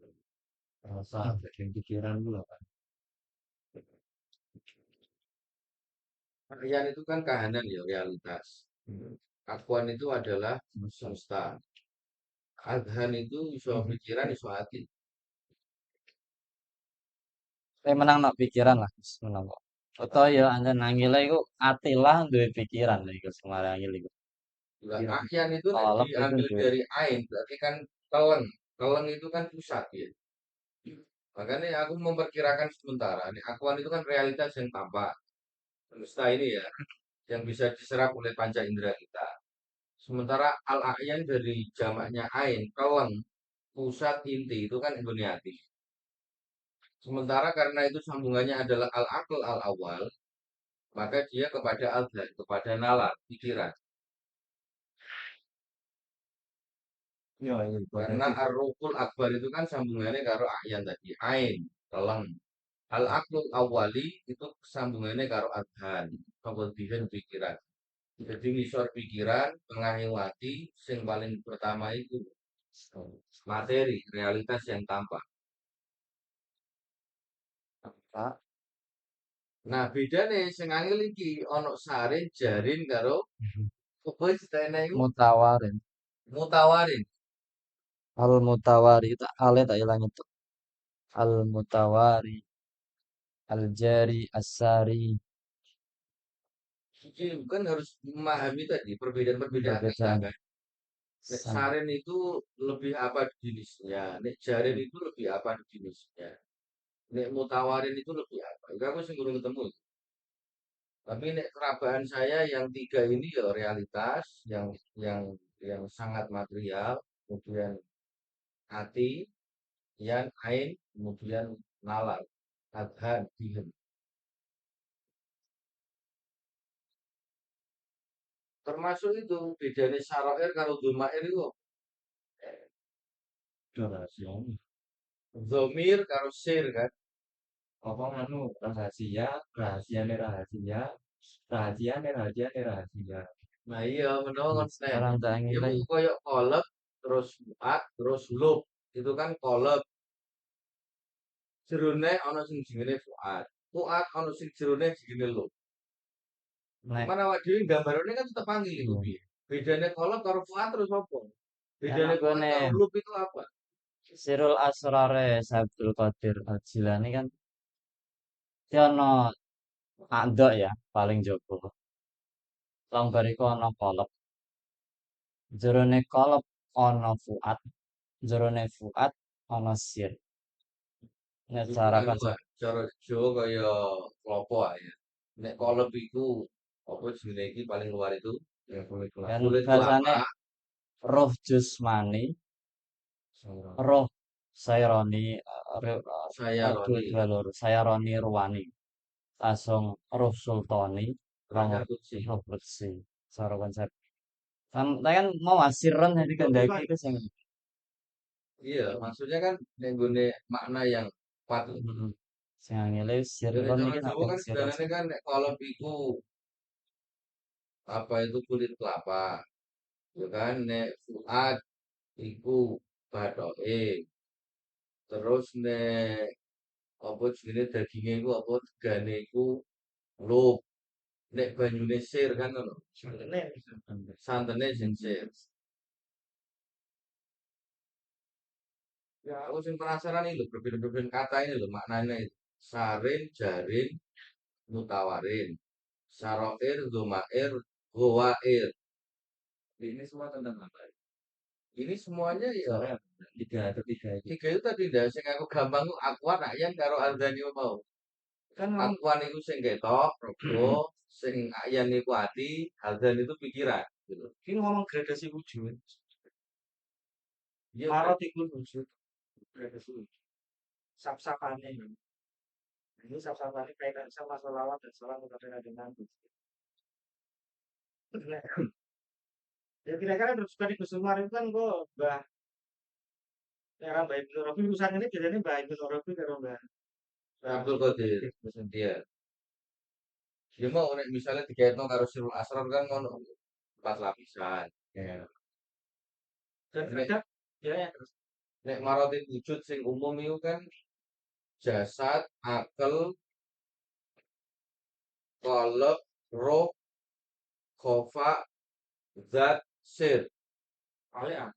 Rasa, bagian pikiran dulu kan. Kalian itu kan kahanan ya, realitas. Akuan itu adalah semesta. Adhan itu iso pikiran, iso hati. Saya menang nak pikiran lah. Menang kok. Atau ya anda nangile iku atilah duwe pikiran lha iku semare angel iku. Lah, ahyan itu nek Alep itu diambil duwe. dari ain, berarti kan keleng. Keleng itu kan pusat ya. Makanya aku memperkirakan sementara. Nih, akuan itu kan realitas yang tampak. Semesta ini ya, yang bisa diserap oleh panca indera kita. Sementara al-a'yan dari jamaknya ain, keleng, pusat inti itu kan hati. Sementara karena itu sambungannya adalah al-aql al-awal, maka dia kepada al-dhan, kepada nalar, pikiran. Yo, Karena ar-ruhul akbar itu kan sambungannya karo a'yan tadi, ain. Teleng. Al aqlul awali itu sambungannya karo adhan. Pembedihan pikiran. Jadi ngisor pikiran, pengahi hati, sing paling pertama itu materi, realitas yang tampak. Pak, Nah, beda nih, sing angel iki ono sarin, jarin karo apa istilahnya itu mutawarin. mutawarin. Al mutawari itu ale tak hilang itu. Al mutawari, al jari, asari, Jadi kan harus memahami tadi perbedaan-perbedaan kata perbedaan. kan. Nek Sam- sarin itu lebih apa jenisnya, nek jarin itu lebih apa jenisnya, nek mutawarin itu lebih apa. Itu aku sih belum ketemu. Tapi nek kerabaan saya yang tiga ini ya realitas, yang sangat material, kemudian hati, yang ain, kemudian nalar, adhan, dihem. Termasuk itu bedanya saroir karo domair itu rahasia. zomir karo sir kan. Apa nganu rahasia, rahasiane rahasia, rahasiane rahasiane rahasia. Nah iya menawa konsep. Orang tak Ya ngiling. mau koyo kolab terus muat terus lub. Itu kan kolab. Jerone ana sing jenenge fuad. Fuad ana sing jerone jenenge lub. Nek, Cuman awak dhewe gambarane kan tetep panggil iku iya. piye. Bedane kolab karo fuad terus apa? Bedane Enak gue fuad karo nih, lub itu apa? Sirul Asrare Sabdul Qadir Al-Jilani kan dia ono andok ya paling jopo. Long bariku ono kolop. Jerone kolop ono fuat. Jerone fuat ono sir. Nek Itu cara anu baca ah, cara Jawa kaya klopo ae ya. Nek kolab iku apa jenenge iki paling luar itu Ya boleh kelak. kan kulit bahasane kelapa roh jusmani, Seorang. roh saironi, saya dua roni dua loro, saironi ruwani. Langsung roh sultani, rong raja kutsi. roh bersih. Cara konsep. Kan mau asiran jadi kendaki itu sing Iya, maksudnya kan nenggone makna yang patut. mm, sing ngene Dari sirron cara iki Jawa saking kan sirron sebenarnya sing kan nek kolop iku apa itu kulit kelapa, ya kan nek fuad iku bathoke. Terus nek apa jenenge daginge iku apa tegane iku lup. Nek banyune sir kan ngono. Santene sing sir. Ya, aku sing penasaran ini loh, berbeda-beda kata ini loh maknanya itu. Sarin, jarin, mutawarin. Saroir, domair, gowair. Ini semua tentang apa? Ini semuanya ya Soalnya tiga itu. tiga itu tadi dah sing aku gampang ku akuan ayan karo ardhani mau. Kan ngomong Akuan itu sing ketok, rogo, sing ayan iku ati, ardhan itu pikiran gitu. ini ngomong gradasi wujud. Iya, Marot iku wujud. Gradasi wujud. Sap-sapane. Ini sap-sapane kaitan sama sholawat dan salam kepada dengan wujud. Ya kira-kira suka di Gusumar itu kan gue Mbah ya kan Mbah Ibnu Rofi urusan ini biasanya Mbah Ibnu Rofi karo Mbah Abdul Qadir. Iya. Ya mau nek misalnya dikaitno karo Sirul Asrar kan ngono empat lapisan. Ya. dan Nek terhadap ya ya terus nek maratib wujud sing umum itu kan jasad, akal, qalb, roh, khofa, zat, sir. paling apa?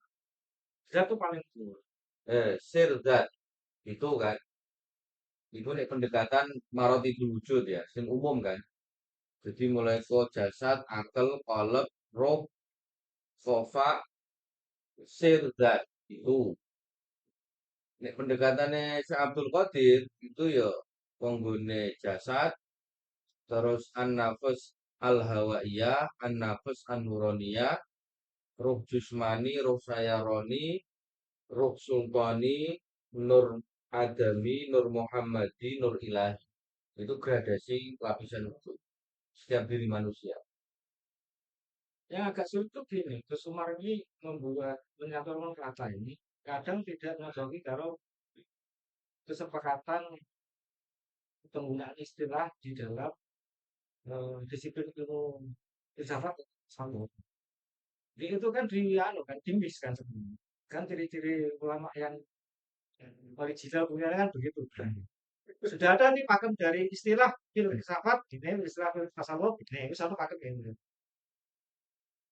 Zat tuh paling tua. Sir zat itu kan. Itu nek pendekatan maratibul wujud ya, sing umum kan. Jadi mulai ke jasad, akal, qalb, roh, khofa, sir zat itu. Nek pendekatannya Syekh Abdul Qadir itu ya penggune jasad, terus an-nafs al-hawaiyah, an-nafs an-nuraniyah, ruh jusmani, ruh sayaroni, ruh sultani, nur adami, nur muhammadi, nur ilahi. Itu gradasi lapisan wujud setiap diri manusia. Yang agak sulit tuh gini, Gusumar ini membuat menyatukan kata ini kadang tidak menjauhi kalau kesepakatan penggunaan istilah di dalam disiplin ilmu filsafat sama. Jadi itu kan anu kan timis kan sebenarnya. Kan ciri-ciri ulama yang original punya kan begitu. Sudah ada nih pakem dari istilah filsafat, ini istilah tasawuf, ini satu pakem ini.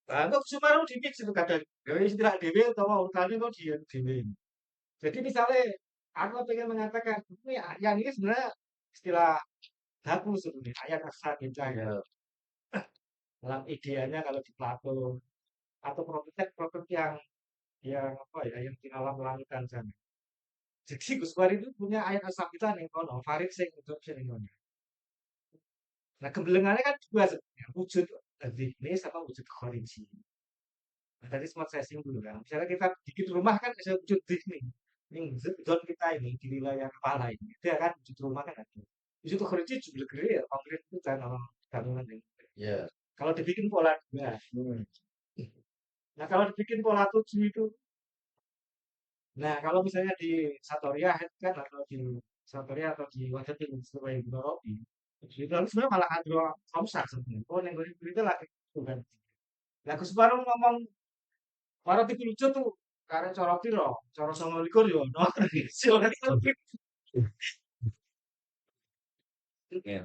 Nah, untuk Sumaru di mix itu kadang dari istilah DW atau urutannya itu dia DW. Jadi misalnya aku pengen mengatakan ini yang ini sebenarnya istilah baku sebenarnya ayat asal kita ya. Dalam ideanya kalau di Plato atau prototipe yang apa ya yang di alam langit sana. Jadi Gus War itu punya ayat asal kita nih kono Farid sing adoption ning kono. Nah, gembelengannya kan dua sebenarnya, wujud ini sama wujud khariji. Nah, tadi sempat saya singgung dulu kan. Misalnya kita bikin rumah kan bisa wujud nih. Ini zon kita ini di wilayah kepala ini. Itu ya kan wujud rumah kan ada. Wujud khariji juga gede ya, konkret itu kan orang bangunan ini. Ya. Kalau dibikin pola dua. Nah, kalau dibikin pola tujuh itu, nah kalau misalnya di Satoria kan atau di Satoria atau di Wadatin sebagai Robi, itu sebenarnya malah ada komsa sebenarnya. Oh, yang itu lagi bukan. Nah, Gus Baru ngomong, para tipe lucu tuh, karena cara piro, cara 29 yo, no, silakan Ya.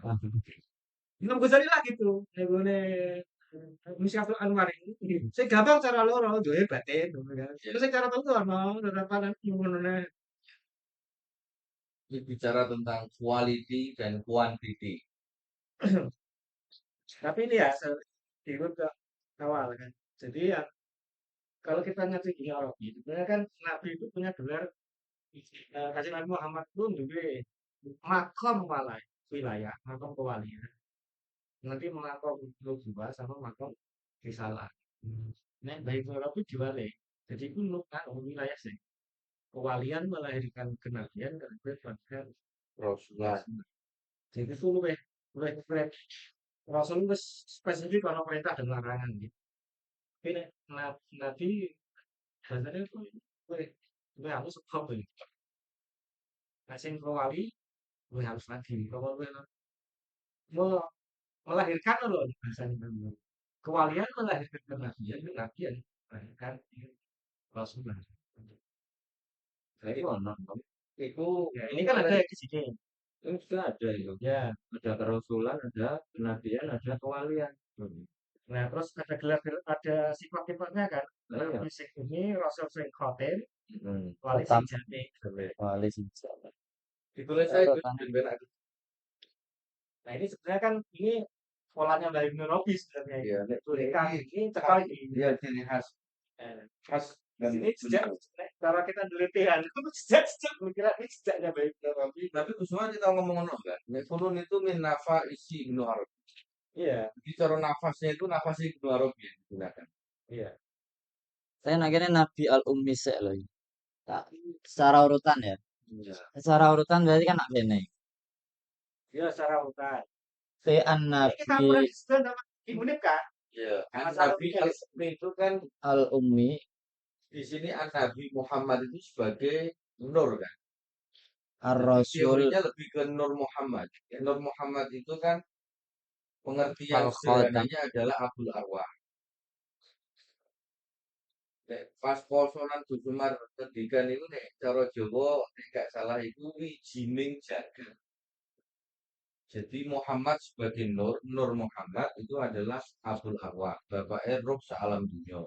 Imam Ghazali lagi tuh, negone Misyatul Anwar ini. Saya gampang cara loro, duwe batin, kan. Terus saya cara telu ono, tetapan ngono. Ini bicara tentang quality dan quantity. Tapi ini ya, dirut ke awal kan. Jadi ya, kalau kita ngerti gini orang itu, sebenarnya kan Nabi itu punya gelar Kasih Nabi Muhammad pun juga makom wilayah, makom kewalian. Nanti makom nubuwah sama makom risalah. Nah, baik itu diwale. Jadi itu kan wilayah sih. Kewalian melahirkan kenabian dan melahirkan Rasulullah. jadi itu lebih Rasul itu spesifik kalau perintah dan larangan gitu. Tapi nabi dasarnya itu gue harus sebab itu. Nah, sing wali gue harus nabi. Kalau gue melahirkan loh bahasanya kewalian melahirkan kenabian melahirkan Rasulullah. Jadi ono. Itu Ya, ini kan ada di sini. Itu sudah ada itu. Ya. Ada kerasulan, ada kenabian, ada kewalian. Nah, terus ada sifat-sifatnya kan. Nah, ya. Fisik ini Rasul sing khotim, Hmm. wali sing jati. Wali sejak. ditulis saya itu Urutannya. benar. Nah, ini sebenarnya kan ini polanya Mbak Ibnu Robi sebenarnya. Iya, Tulikan ini cekal ini. Dia ciri khas khas dan Ini jejak cara kita nelitian itu jejak kira ini jejaknya Mbak Ibnu Robi. tapi Kusuma kita ngomong kan. Nek funun itu min nafa isi Ibnu Arabi. Iya, Jadi cara nafasnya itu nafas Ibnu Arabi yang digunakan. iya. Saya nakirnya Nabi Al-Ummi sik lho. Tak secara urutan ya. Iya. Secara urutan berarti kan ada nih. Iya, secara urutan. Fi Ini kita an-Nabi pernah diskusi sama Ibu Nipka. Iya. Masalah Nabi ini. itu kan Al-Ummi di sini Nabi Muhammad itu sebagai nur kan. Ar-Rasul Teorinya lebih ke Nur Muhammad. Ya, Nur Muhammad itu kan pengertian Al-Khatam. sederhananya adalah Abdul Arwah. Nek pas posonan Dusumar Pendidikan itu nek cara Jawa nek gak salah itu wijining jagat. Jadi Muhammad sebagai Nur, Nur Muhammad itu adalah Abdul Arwah, bapaknya Roh sealam dunia.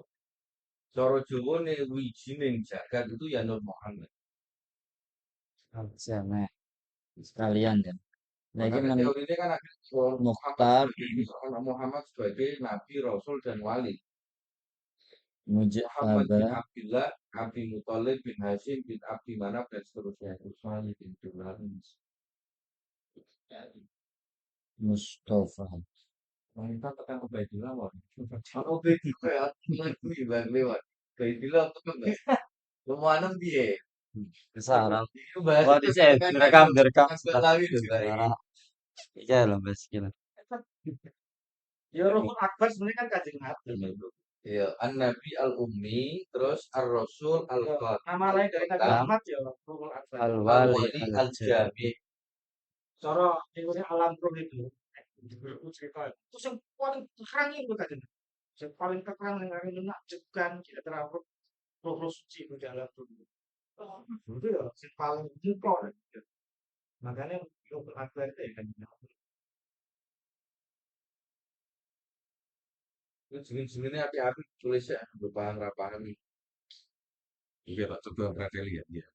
Cara Jawa nek wijining jagat itu ya Nur Muhammad. sama sekalian ya. Nah, ini Makanya teori ini kan ada Mukhtar Muhammad sebagai Nabi, Rasul dan Wali. Muhammad bin Mujtaba Abdullah, Abi Muthalib bin Hashim bin Abdi Manaf dan seterusnya. Usmani bin Abdullah. Mustafa. Kita tekan ke Baitullah, Wak. Oh, Baitullah ya, lagu ilang lewat. Baitullah apa kan? Lumayan dia. Sarah. Itu bahasa Wah, di sini direkam Lagi Sarah. Iya loh, Mas. Gila. Ya Ruhul Akbar sebenarnya kan Kanjeng Nabi. Ya, An-Nabi Al-Ummi, terus Ar-Rasul Nama lain dari Nabi Al Muhammad ya Ruhul Adhan. Al-Wali Al-Wali Al-Jami. Al-Jami. Cara teori alam roh itu. Itu cerita. Itu yang paling terang itu kan. Yang paling terang yang akan menakjubkan di antara roh suci itu di alam roh. Oh, itu ya yang paling jempol. Makanya Ruhul Adhan itu ya kan. Itu jenis-jenisnya api-api tulisnya, berpaham paham. Iya, tak coba perhatian lihat ya.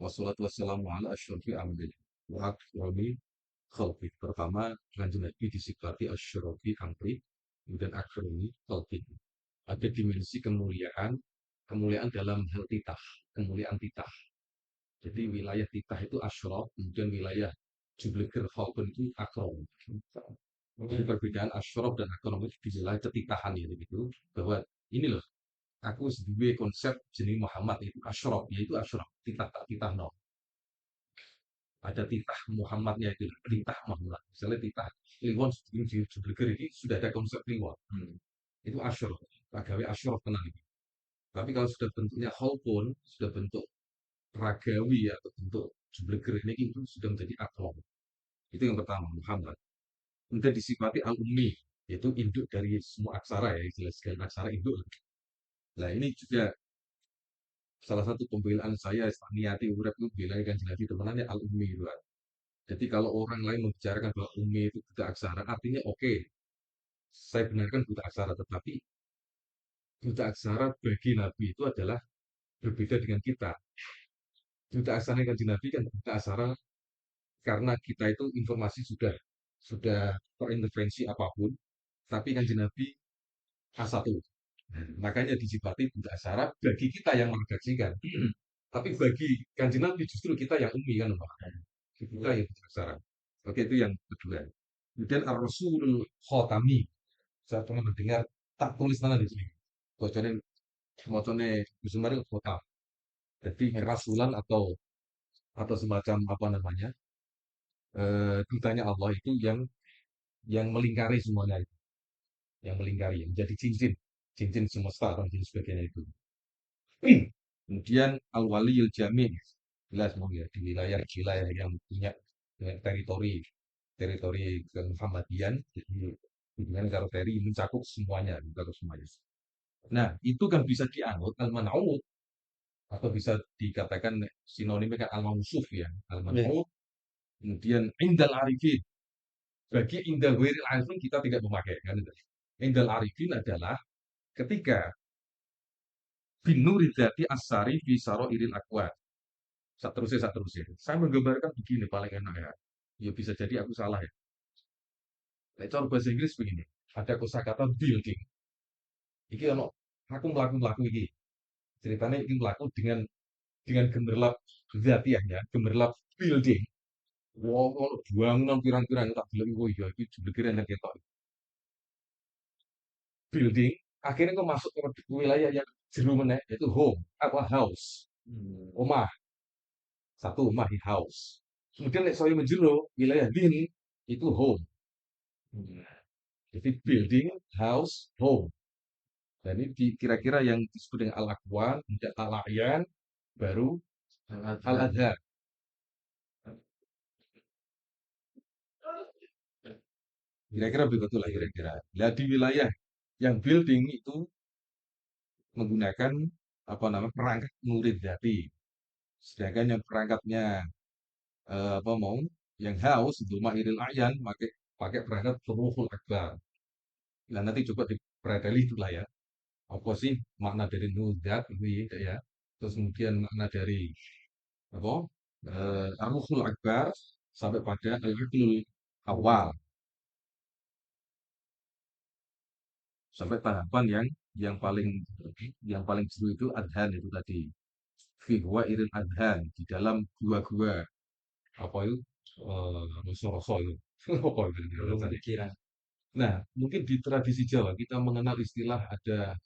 Wassalatu wassalamu ala asyrafil anbiya wa akrami khalqi. Pertama, kanjeng Nabi disifati asyrafi amri, kemudian akrami khalqi. Ada dimensi kemuliaan, kemuliaan dalam hal titah, kemuliaan titah. Jadi wilayah titah itu asyraf, kemudian wilayah jublikir khalqun itu akram. Jadi perbedaan asyraf dan akram itu di wilayah ketitahan ya gitu. Bahwa ini loh, aku sebagai konsep jenis Muhammad itu asyraf, yaitu asyraf, titah tak titah no. Ada titah Muhammadnya itu, titah Muhammad. Misalnya titah Kliwon di Jubleger ini sudah ada konsep Kliwon. Itu asyraf, pegawai asyraf tenang itu. Tapi kalau sudah bentuknya pun sudah bentuk ragawi atau bentuk Jubleger ini itu sudah menjadi akrom. Itu yang pertama, Muhammad. Kemudian disifati al-ummi, yaitu induk dari semua aksara ya, jelaskan aksara induk. Nah ini juga salah satu pembelaan saya, niati urip itu belakan kanjeng Nabi temenannya al-ummi itu kan. Jadi kalau orang lain membicarakan bahwa ummi itu buta aksara, artinya oke, saya benarkan buta aksara, tetapi buta aksara bagi Nabi itu adalah berbeda dengan kita. Buta aksara kanjeng Nabi kan buta aksara karena kita itu informasi sudah terintervensi apapun, tapi kanjeng Nabi A1. Makanya disifati buta aksara bagi kita yang meredaksikan. Tapi bagi kanjeng Nabi justru kita yang ummi kan, Pak. Kita yang buta aksara. Oke, itu yang kedua. Kemudian Ar-Rasul Khotami. Saya pernah mendengar tak tulis mana di sini. Bocorin, bocornya Bismillah itu khotam. Jadi kerasulan atau semacam apa namanya, dutanya Allah itu yang melingkari semuanya itu, yang melingkari, yang menjadi cincin, cincin semesta dan jenis sebagainya itu. Kemudian Al-Waliyul Jami, jelas mau ya di wilayah-wilayah yang punya teritori teritori ke-Muhammadian, jadi dengan karakter mencakup semuanya. Nah, itu kan bisa dianut al-man'ut atau bisa dikatakan sinonimnya kan al-mausuf ya, al-man'ut. Kemudian indal arifin. Bagi indal wiril arifin kita tidak memakai kan. Indal arifin adalah ketika binuri dzati asari fi iril akwa. Saat terusnya. Saya menggambarkan begini paling enak ya. Ya bisa jadi aku salah ya. Nah, cara bahasa Inggris begini. Ada kosakata building. Iki ono aku melaku iki. Ceritanya iki melaku dengan gemerlap zatiahnya, gemerlap building. Wah, ono bangunan pirang-pirang tak bilang oh iya iki jeblegere enak ketok. Building akhirnya kok masuk ke wilayah yang jero meneh yaitu home apa house. Omah. Satu omah di house. Kemudian nek saya menjero wilayah din itu home. Jadi building, house, home. Dan ini kira-kira yang disebut dengan al-aqwan, tidak al-a'yan, baru al-adhar. Kira-kira begitulah kira-kira. Nah, di wilayah yang building itu menggunakan apa namanya perangkat murid jati. Sedangkan yang perangkatnya apa mau yang house itu mairil ayan pakai pakai perangkat furuhul akbar. Nah, nanti coba dipredeli itulah ya. Apa sih makna dari nudat ini ya. Terus kemudian makna dari apa? Ar-Ruhul Akbar sampai pada al-Aqlul awal sampai tahapan yang paling seru itu adhan itu tadi fi irin adhan di dalam gua-gua apa itu rasa-rasa itu apa itu Pikiran. nah mungkin di tradisi Jawa kita mengenal istilah ada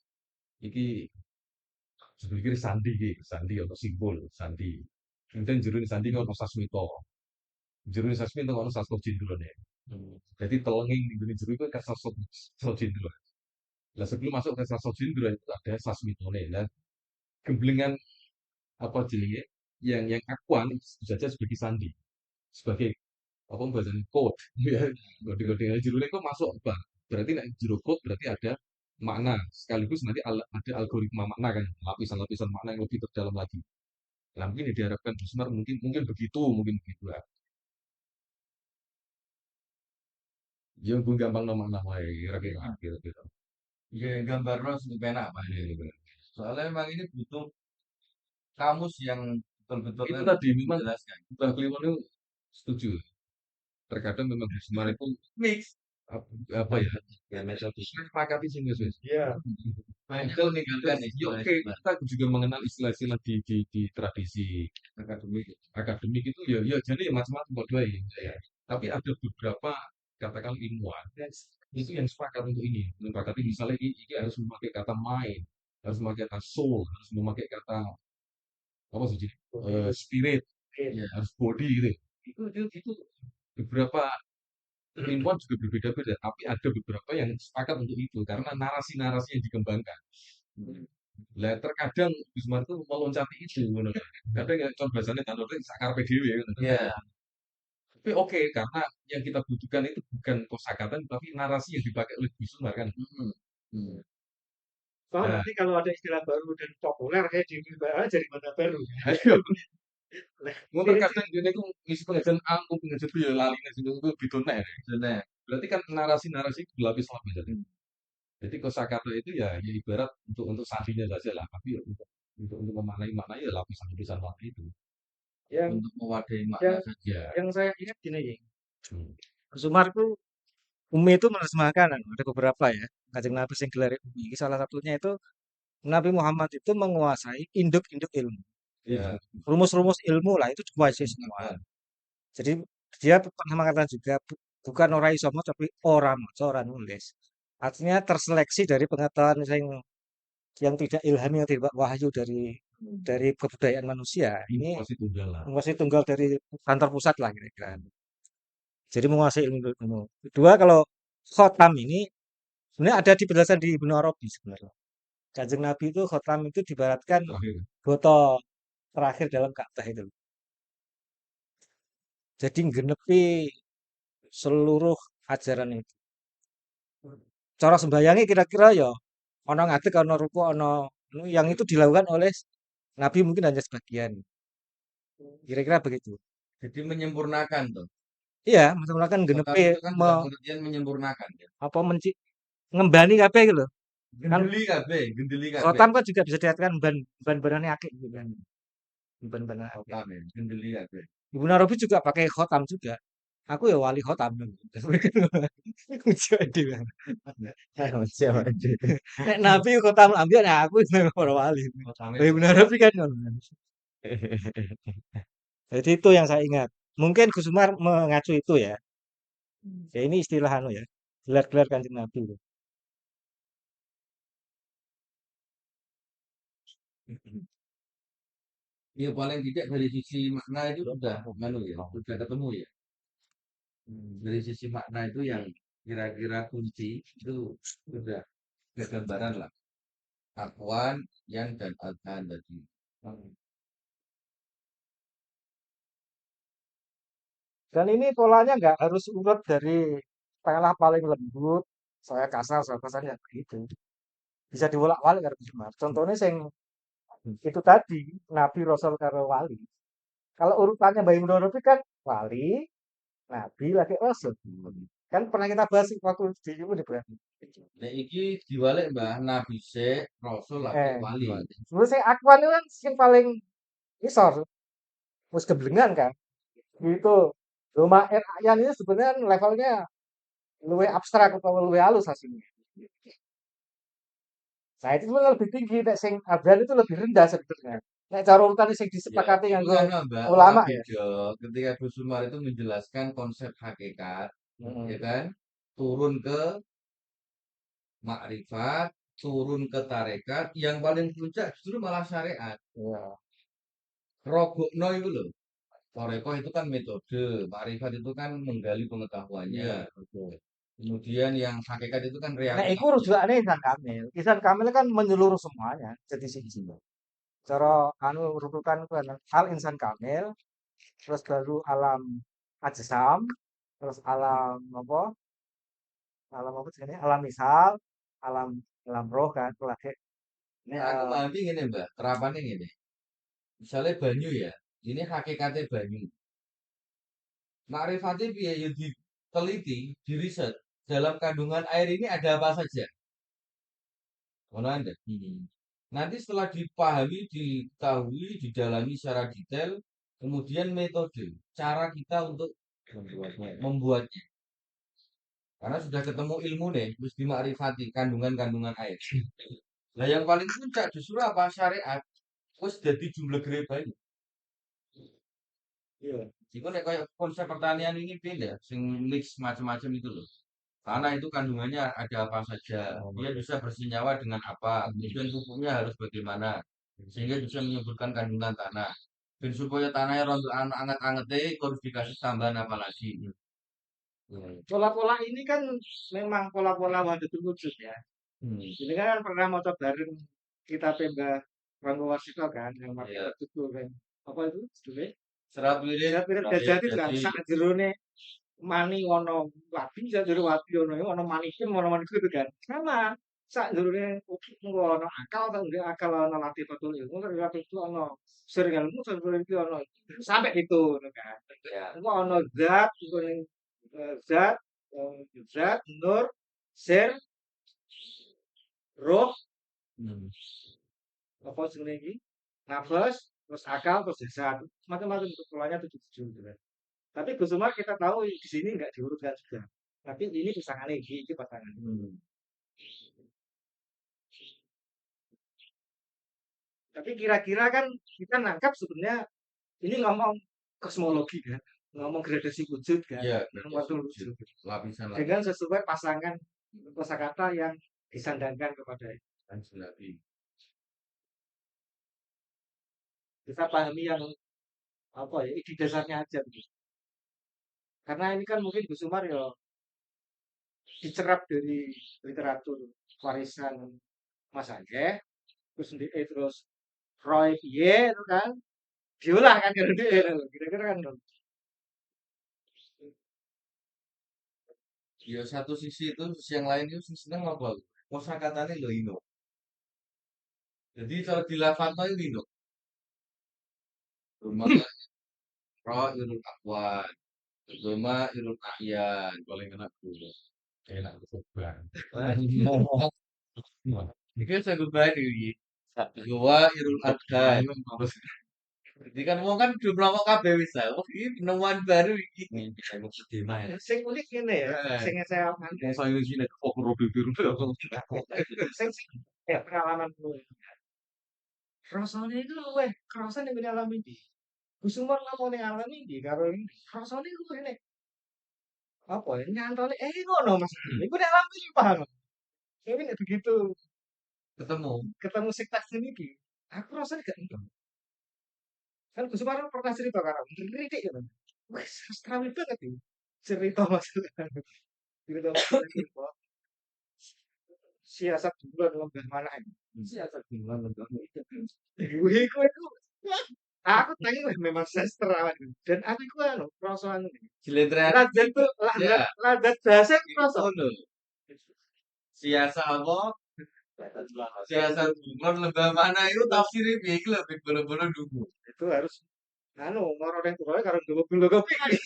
iki sebagai sandi atau simbol sandi kemudian jero sandi kan ono sasmito jero sasmito ono sastra jindrone Jadi telenging ning gone jero iku kan Sasojendra. Lah sebelum masuk ke Sasojendra itu ada Sasmitone. Lah gemblengan apa jenenge yang akuan itu saja sebagai sandi, sebagai apa bahasanya code ya kode-kode jero iku masuk apa? Berarti nek jero code berarti ada makna sekaligus nanti ada algoritma makna kan, lapisan-lapisan makna yang lebih terdalam lagi. Nah, mungkin yang diharapkan Bu Semar mungkin mungkin begitu lah. Ya gue gampang nama-nama ya kira-kira gitu. Ya, gambarnya cukup enak Pak. Soalnya memang ini butuh kamus yang betul-betul Itu kan tadi memang menjelaskan. Mbak Kliwon itu setuju. Terkadang memang Bu Semar itu Mix. apa ya? Ya metode. Sepakati sih Mas. Iya. Michael meninggalkan ya oke kita juga mengenal istilah-istilah di tradisi akademik itu ya jadi ya macam-macam bodoh ya. Tapi ada beberapa katakan ilmuwan itu yang sepakat untuk ini menyepakati misalnya ini harus memakai kata mind, harus memakai kata soul, harus memakai kata apa sih spirit, ya, harus body gitu. Itu beberapa ilmuwan juga berbeda-beda, tapi ada beberapa yang sepakat untuk itu karena narasi-narasi yang dikembangkan. Lah terkadang Bismar itu meloncati itu ngono. Kadang ya contoh bahasane tanpa sakar dhewe ya. Iya. Tapi oke karena yang kita butuhkan itu bukan kosakata tapi narasi yang dipakai oleh Bismar kan. Soalnya Nah, nanti kalau ada istilah baru dan populer kayak di jadi mana baru. ayo Lah, ngono kadang dene iku ngisi pengajian A, pengajian B ya lali nek sing itu bidone. Benar. Berarti kan narasi-narasi berlapis-lapis tadi. Jadi kosakata itu ya ibarat untuk sandinya saja lah, tapi ya untuk memaknai ya lapisan-lapisan makna itu. yang Untuk mewadahi makna yang saja. Ya. yang saya ingat gini ya. Hmm. Kusumar tuh Umi itu menerjemahkan ada beberapa ya. Kanjeng Nabi sing gelar Umi. Salah satunya itu Nabi Muhammad itu menguasai induk-induk ilmu. Ya. Rumus-rumus ilmu lah itu dikuasai semua. Jadi dia pernah mengatakan juga bukan orang iso maca tapi orang maca, orang nulis. Artinya terseleksi dari pengetahuan yang tidak ilhami, yang tidak wahyu dari kebudayaan manusia. Ini Masih tunggal lah. menguasai tunggal dari kantor pusat lah kira-kira. Jadi menguasai ilmu. Kedua kalau khotam ini sebenarnya ada di penjelasan di Ibnu Arabi sebenarnya. Kanjeng Nabi itu khotam itu dibaratkan Terakhir. botol terakhir dalam Ka'bah itu. Jadi nggenepi seluruh ajaran itu. Cara sembayangi kira-kira ya ono ngadeg, ono ruku, ono yang itu dilakukan oleh Nabi mungkin hanya sebagian. Kira-kira begitu. Jadi menyempurnakan tuh. Iya, menggunakan Khotam genepi itu kan dalam pengertian menyempurnakan ya. apa ngembani kabeh gitu loh. Kan Gendeli kabeh, gendeli kabeh. khotam kan juga bisa dikatakan ban-banane akik gitu kan. Ban-banan akik. Khotam ya, gendeli kabeh. Ibu Narobi juga pakai khotam juga. Aku ya wali khotam. Nek Nabi khotam ambil nah aku para wali. Khotamnya Ibu Narobi kan ngono. Jadi itu yang saya ingat. Mungkin Gus Umar mengacu itu ya. Ya ini istilah anu ya. Gelar-gelar Kanjeng Nabi. ya paling tidak dari sisi makna itu sudah ya, sudah ketemu ya. Dari sisi makna itu yang kira-kira kunci itu sudah gambaran lah. Akuan, yang dan adhan tadi. Dan ini polanya nggak harus urut dari tengah paling lembut, saya kasar, saya kasar ya begitu. Bisa diwolak-walik karo Gus Umar. Contohnya sing itu tadi Nabi Rasul karo wali. Kalau urutannya Bayi Mudarobi kan wali, Nabi, lagi Rasul. Kan pernah kita bahas waktu di ini berarti. Nah, iki diwalik Mbah Nabi se, Rasul lagi wali. Sebenarnya saya akuan itu kan sing paling isor, wis geblengan kan. Gitu. Roma Ayan ini sebenarnya levelnya luwih abstrak atau luwih halus hasilnya. Nah itu sebenarnya lebih tinggi, nek sing Abran itu lebih rendah sebetulnya. Nek cara urutan sing disepakati yang ulama ya. Ketika Gus Umar itu menjelaskan konsep hakikat, ya kan, turun ke makrifat, turun ke tarekat, yang paling puncak justru malah syariat. Iya. Rogokno itu loh. Toreko itu kan metode, makrifat itu kan menggali pengetahuannya. Iya, betul. Kemudian yang hakikat itu kan Nah, itu realitas. rujukannya Ihsan Kamil. Ihsan Kamil kan menyeluruh semuanya jadi siji. Cara anu rujukan itu kan al insan kamil, terus baru alam ajsam, terus alam apa? Alam apa jenis? Alam misal, alam alam roh kan, lagi. Ini Nah, aku pahami gini Mbak, terapannya gini. Misalnya banyu ya, ini hakikatnya banyu. Makrifatnya piye ya diteliti, diriset. Dalam kandungan air ini ada apa saja? Mana Anda? Nanti setelah dipahami, diketahui, didalami secara detail, kemudian metode, cara kita untuk membuatnya. Karena sudah ketemu ilmu nih, terus dimakrifati kandungan-kandungan air. Nah, yang paling puncak justru apa? Syariat. Wes jadi jumlah gede banyak. Iya. Iku nek kayak konsep pertanian ini beda, sing mix macam-macam itu loh. Tanah itu kandungannya ada apa saja. Dia bisa bersenyawa dengan apa. Kemudian pupuknya harus bagaimana. Sehingga bisa menyebutkan kandungan tanah. Dan supaya tanahnya rontok anget-anget harus dikasih tambahan apa lagi. Pola-pola ini kan memang pola-pola wahdatul wujud ya. Ini kan pernah mau bareng kita Mbah Rangga Warsito kan, yang Iya. waktu itu kan. Apa itu judulnya? Serat wirid, Saya pikir gajah itu kan jadi sak jerone mani ono wapi, sak jero wapi ono manikum, ono manikum itu kan. Sama sak jerone engko ono akal, sak jero akal ono latifatul ilmu, sak jero itu ono sir ilmu, sak jero itu ono sampai itu ngono kan. ya. Engko ono zat, engko ning zat, zat, nur, sir, roh, apa jenenge iki? Nafas, terus akal, terus jasad. Macam-macam itu polanya 77 gitu kan. Tapi Gus Umar kita tahu di sini nggak diurutkan juga. Tapi ini pasangan ini pasangan. Tapi kira-kira kan kita nangkap sebenarnya ini ngomong kosmologi kan, ngomong gradasi wujud kan, Iya, ngomong waktu wujud. lapisan Dengan sesuai pasangan kosakata yang disandangkan kepada itu. lapisan. Kita pahami yang apa ya, ide dasarnya aja gitu. Karena ini kan mungkin Gus Umar ya dicerap dari literatur warisan Mas Aceh, terus terus Roy piye itu kan diolah kan kira kira-kira kan Ya satu sisi itu, sisi yang lain itu seneng apa? Kosakatanya lo ino. Jadi kalau di Lavanto itu ino. Rumah roh irul akwan. Rumah irul akyan. Paling enak dulu. Enak beban. Ini saya berbalik ini. Gua irul adhan. Jadi kan mau kan belum lama kabeh wis ah. Wah, ini penemuan baru ini. Saya sedih mah. sing unik ini ya, sing saya Yang saya sini kok robi biru. sing ya pengalaman gue. Rasanya itu luweh kerasa ning ngene alam iki. Gus Umar lamun ning alam iki karo ini rasane luweh nek apa ya nyantole ngono Mas. Iku nek alam iki paham. Tapi nek begitu Ketemu. ketemu sektas iki, aku rasanya gak entuk. Kan Gus Umar pernah cerita karo ngritik gitu. Wes sastrawi banget ini. Cerita masalah cerita masalah siasat bulan lembah mana ini? Siasat bulan lembah itu. Iku wah, aku tanya lah memang sastrawan dan aku iku anu perasaan ini. Cilendra. Ladat tuh Ya. ladat bahasa itu perasaan. Ono. Siasa apa? Siasa bukan lembah mana itu tafsirnya piye iki lho ben bono-bono dungu. Itu harus anu ngoro yang tuh karo dulu kopi kali.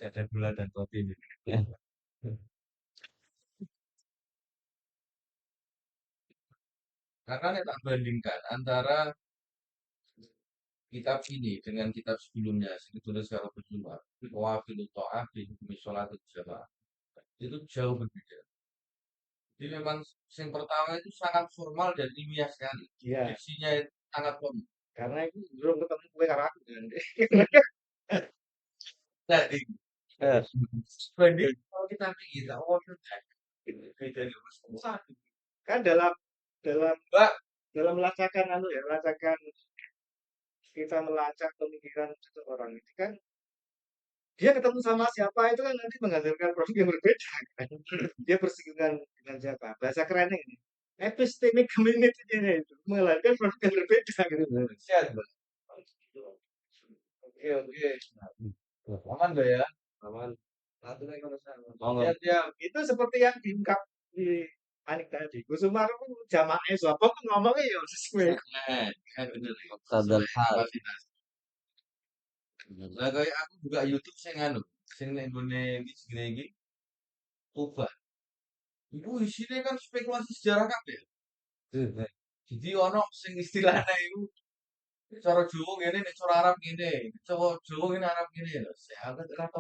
Ada gula dan kopi ini. Karena nek tak bandingkan antara kitab ini dengan kitab sebelumnya, sebetulnya secara berjumlah, Qawafilut Ta'ah di Hukum Sholat Jamaah, itu jauh berbeda. Jadi memang yang pertama itu sangat formal dan ilmiah sekali. Iya, Diksinya itu sangat formal. karena itu belum ketemu kue karo aku kan. Jadi, banding kalau kita kita oh beda dengan semua. Kan dalam dalam Mbak, dalam melacakan melacakan kita melacak pemikiran seseorang itu kan dia ketemu sama siapa itu kan nanti menghasilkan produk yang berbeda kan. Dia bersinggungan dengan siapa? Bahasa kerennya ini. Epistemic community-nya itu melahirkan produk yang berbeda gitu. Siap, Bang. Oke, oke. Aman gak ya? Aman. Satu lagi Monggo. Siap. Itu seperti yang diungkap di Anik tadi. Kusumar itu jamaah sapa kan ngomongnya ya sesuai. Nah, kan bener. Sadar Sesuai hal. kapasitas. Lah kayak aku buka YouTube sing anu, sing nek nggone iki segini iki, coba. Iku isine kan spekulasi sejarah kabeh. Jadi ono sing istilahnya itu cara Jawa ngene, nek cara Arab ngene, cara Jawa ngene Arab ngene lho. Saya kan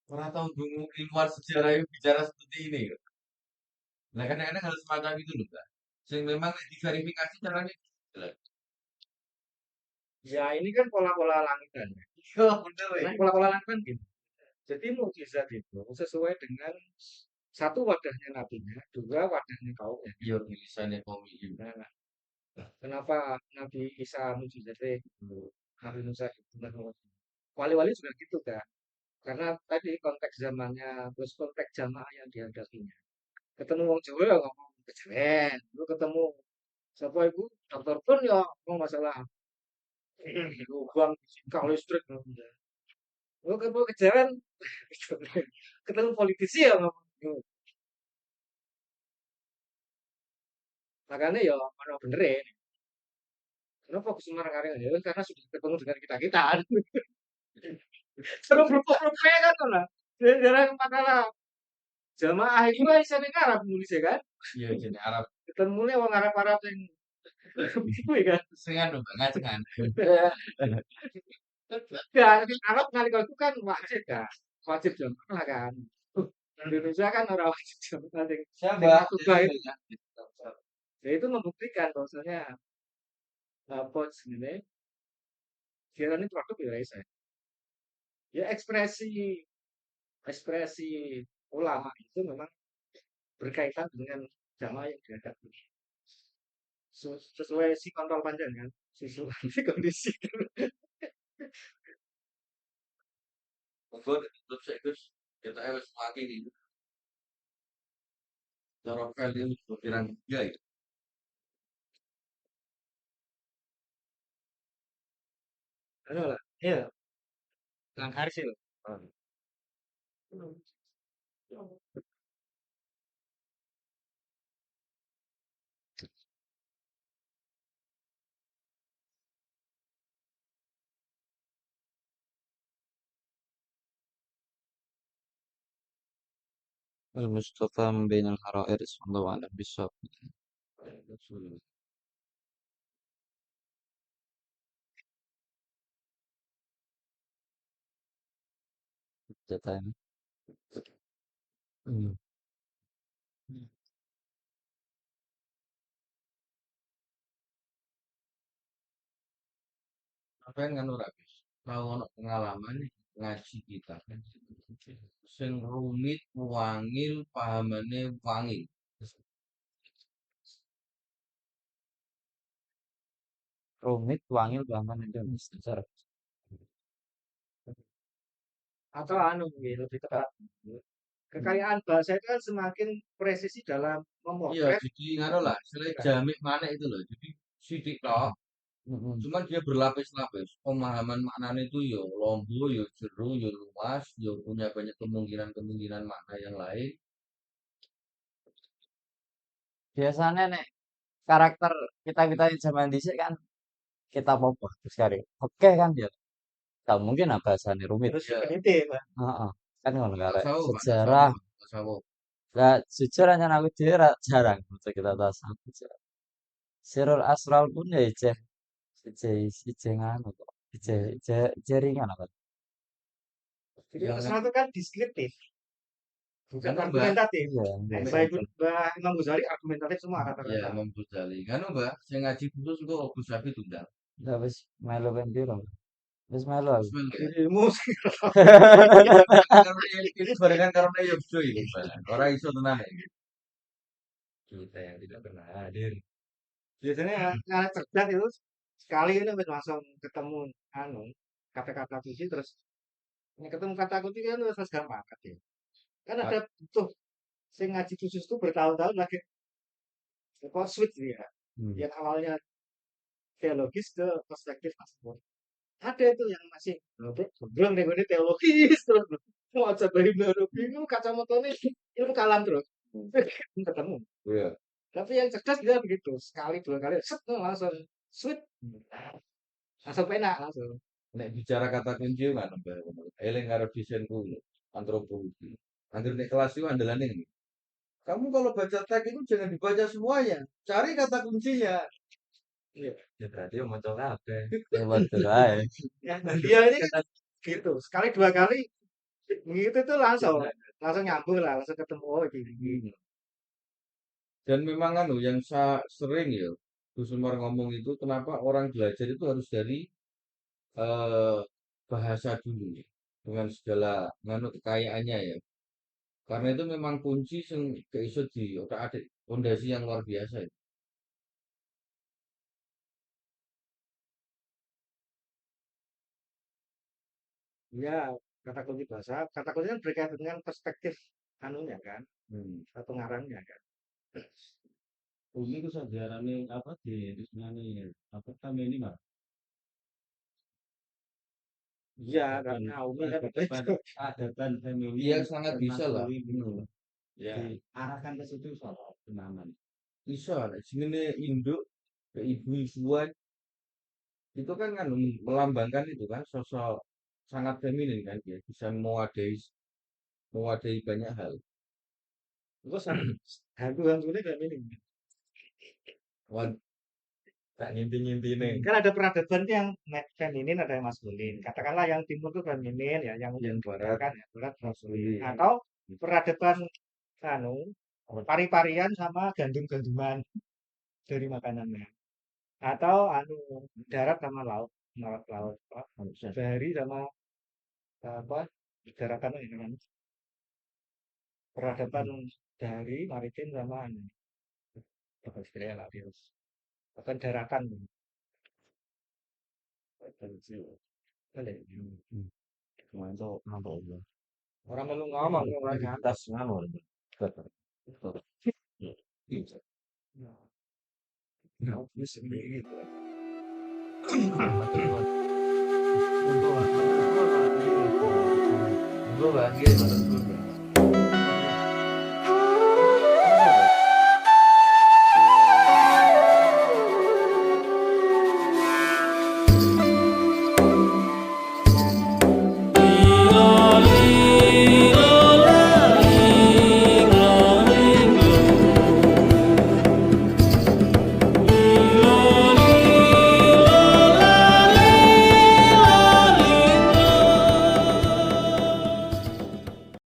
ora tau dungu ilmuwan sejarah itu bicara seperti ini. Loh. Nah kadang-kadang harus semacam itu loh, Mbak. Sing memang nek diverifikasi caranya jelas. Ya ini kan pola-pola langitan. Iya bener ya. Nah, pola-pola langitan gitu. Jadi mukjizat itu sesuai dengan satu wadahnya nabinya, dua wadahnya kaumnya. Iya tulisannya komik. Nah, kenapa Nabi Isa mukjizatnya gitu? Nabi Musa gitu. Wali-wali juga gitu kan. Karena tadi konteks zamannya, terus konteks jamaah yang dihadapinya. Ketemu wong Jawa ya ngomong kejawen. Lu ketemu siapa ibu? Dokter pun ya ngomong masalah lubang singkang listrik. Lu ketemu kejawen, ketemu politisi ya ngomong. Makanya ya mana bener ya. Kenapa aku Semarang karya ya? Karena sudah ketemu dengan kita-kita. Terus berupaya kan lah. Jarang makalah jamaah itu lah isane Arab nulisnya kan. Iya jadi Arab. Ketemunya wong Arab-Arab yang itu ya kan. Sing anu Mbak, ngacengan. Ya, Arab kali itu kan wajib kan. Wajib jamaah kan. Indonesia kan orang wajib jamaah. Siapa? Yang masuk baik. Ya itu membuktikan bahwasanya apa sebenarnya dia ini produk ya saya. Ya ekspresi ulama itu memang berkaitan dengan jamaah yang dihadapi. Sesuai si kontrol panjang kan, sesuai si kondisi. Monggo ditutup sik Gus. Kita wis makili. Cara value pirang tiga itu. Anu lah, iya, langkah sih loh. المصطفى من بين الحرائر صلى الله عليه بالصواب. Ceritanya. Hmm. Apa yang ngono ra Gus? Tahu ono pengalaman nih ngaji kita. Sing rumit, wangil, pahamane wangil. Rumit, wangil, bahkan Indonesia. Atau anu gitu, lebih tepat. Kekayaan bahasa itu kan semakin presisi dalam Iya, memotret. jadi ngono lah, istilahnya jamik mana itu loh. Jadi sidik tok, cuman dia berlapis-lapis. Pemahaman maknanya itu yo lombo, yo jero, yo luas, yo punya banyak kemungkinan-kemungkinan makna yang lain. Biasanya nek karakter kita di zaman dhisik kan kita apa terus kari. Oke kan dia. Gak mungkin lah bahasanya rumit. Terus Iya. definitif kan. Heeh. Kan ngono karek Tasawuf, Pak, sejarah. tasawuf. Lah jujur aja aku dhewe jarang baca kita tasawuf. Sirul Asral pun ya ijeh nganu kok. Ijeh ringan apa. Jadi Yang Asral itu kan deskriptif, bukan Kan Mbak, argumentatif. Iya, Mbak Imam Ghazali argumentatif semua ya kata-kata. Imam Ghazali. Kan Mbak, saya ngaji khusus kok Gus Safi tunggal. udah wis melu ben piro. Wis melu aku. Bismillah. Ilmu Ini barengan karena ya betul ini, Mbak. Orang iso tenang ya. Kita yang tidak pernah hadir. Biasanya anak cerdas itu sekali ini langsung ketemu anu kata-kata kunci terus ini ketemu kata kunci kan terus gampang kan ya. Kan Ah, ada tuh sing ngaji khusus tuh bertahun-tahun lagi kok switch dia. hmm. Yang awalnya teologis ke perspektif tasawuf. Ada itu yang masih belum nih teologis terus mau coba baru bingung kacamatanya ilmu kalam terus ketemu. Iya. Tapi yang cerdas dia begitu sekali dua kali set langsung switch langsung penak langsung. Nek bicara kata kunci kan Mbak. Eling karo desain kuwi antropologi. Angger nek kelas itu andalane ngene. Kamu kalau baca teks itu jangan dibaca semuanya. Cari kata kuncinya. Iya. Ya berarti mau coba apa? Ya waduh ae. Ya, dia ini kan gitu sekali dua kali begitu tuh langsung langsung nyambung lah langsung ketemu oh gini. Hmm. Dan memang anu yang sering ya Gus Umar ngomong itu kenapa orang belajar itu harus dari eh, bahasa dulu ya. Dengan segala nganu kekayaannya ya. Karena itu memang kunci sing keiso di otak-atik fondasi yang luar biasa ya. Ya kata kunci bahasa kata kunci kan berkaitan dengan perspektif anunya kan Hmm. atau ngarangnya kan. Umi itu sejarahnya apa di sebenarnya apa namanya ini Mas? Iya karena Umi kan itu Adatan family Iya sangat bisa lah. gitu. Ya. Diarahkan ke situ soal penaman. Bisa lah. Jenenge induk ke ibu-ibuan itu kan melambangkan itu kan sosok sangat feminin kan dia bisa mewadai banyak hal. terus hantu-hantu ini kayak ini Wad, Tak ngimpi-ngimpi nih. kan ada peradaban yang feminin ada yang maskulin katakanlah yang timur itu feminin ya yang barat kan ya barat maskulin atau peradaban anu pari-parian sama gandum-ganduman dari makanannya atau anu darat sama laut laut apa bahari sama apa daratan ini kan peradaban dari maritim sama anu apa istilahnya lah virus bahkan daratan boleh Itu nampak itu. orang melu ngomong orang kan Tas nganu. nggak bisa begitu Gue bahagia banget.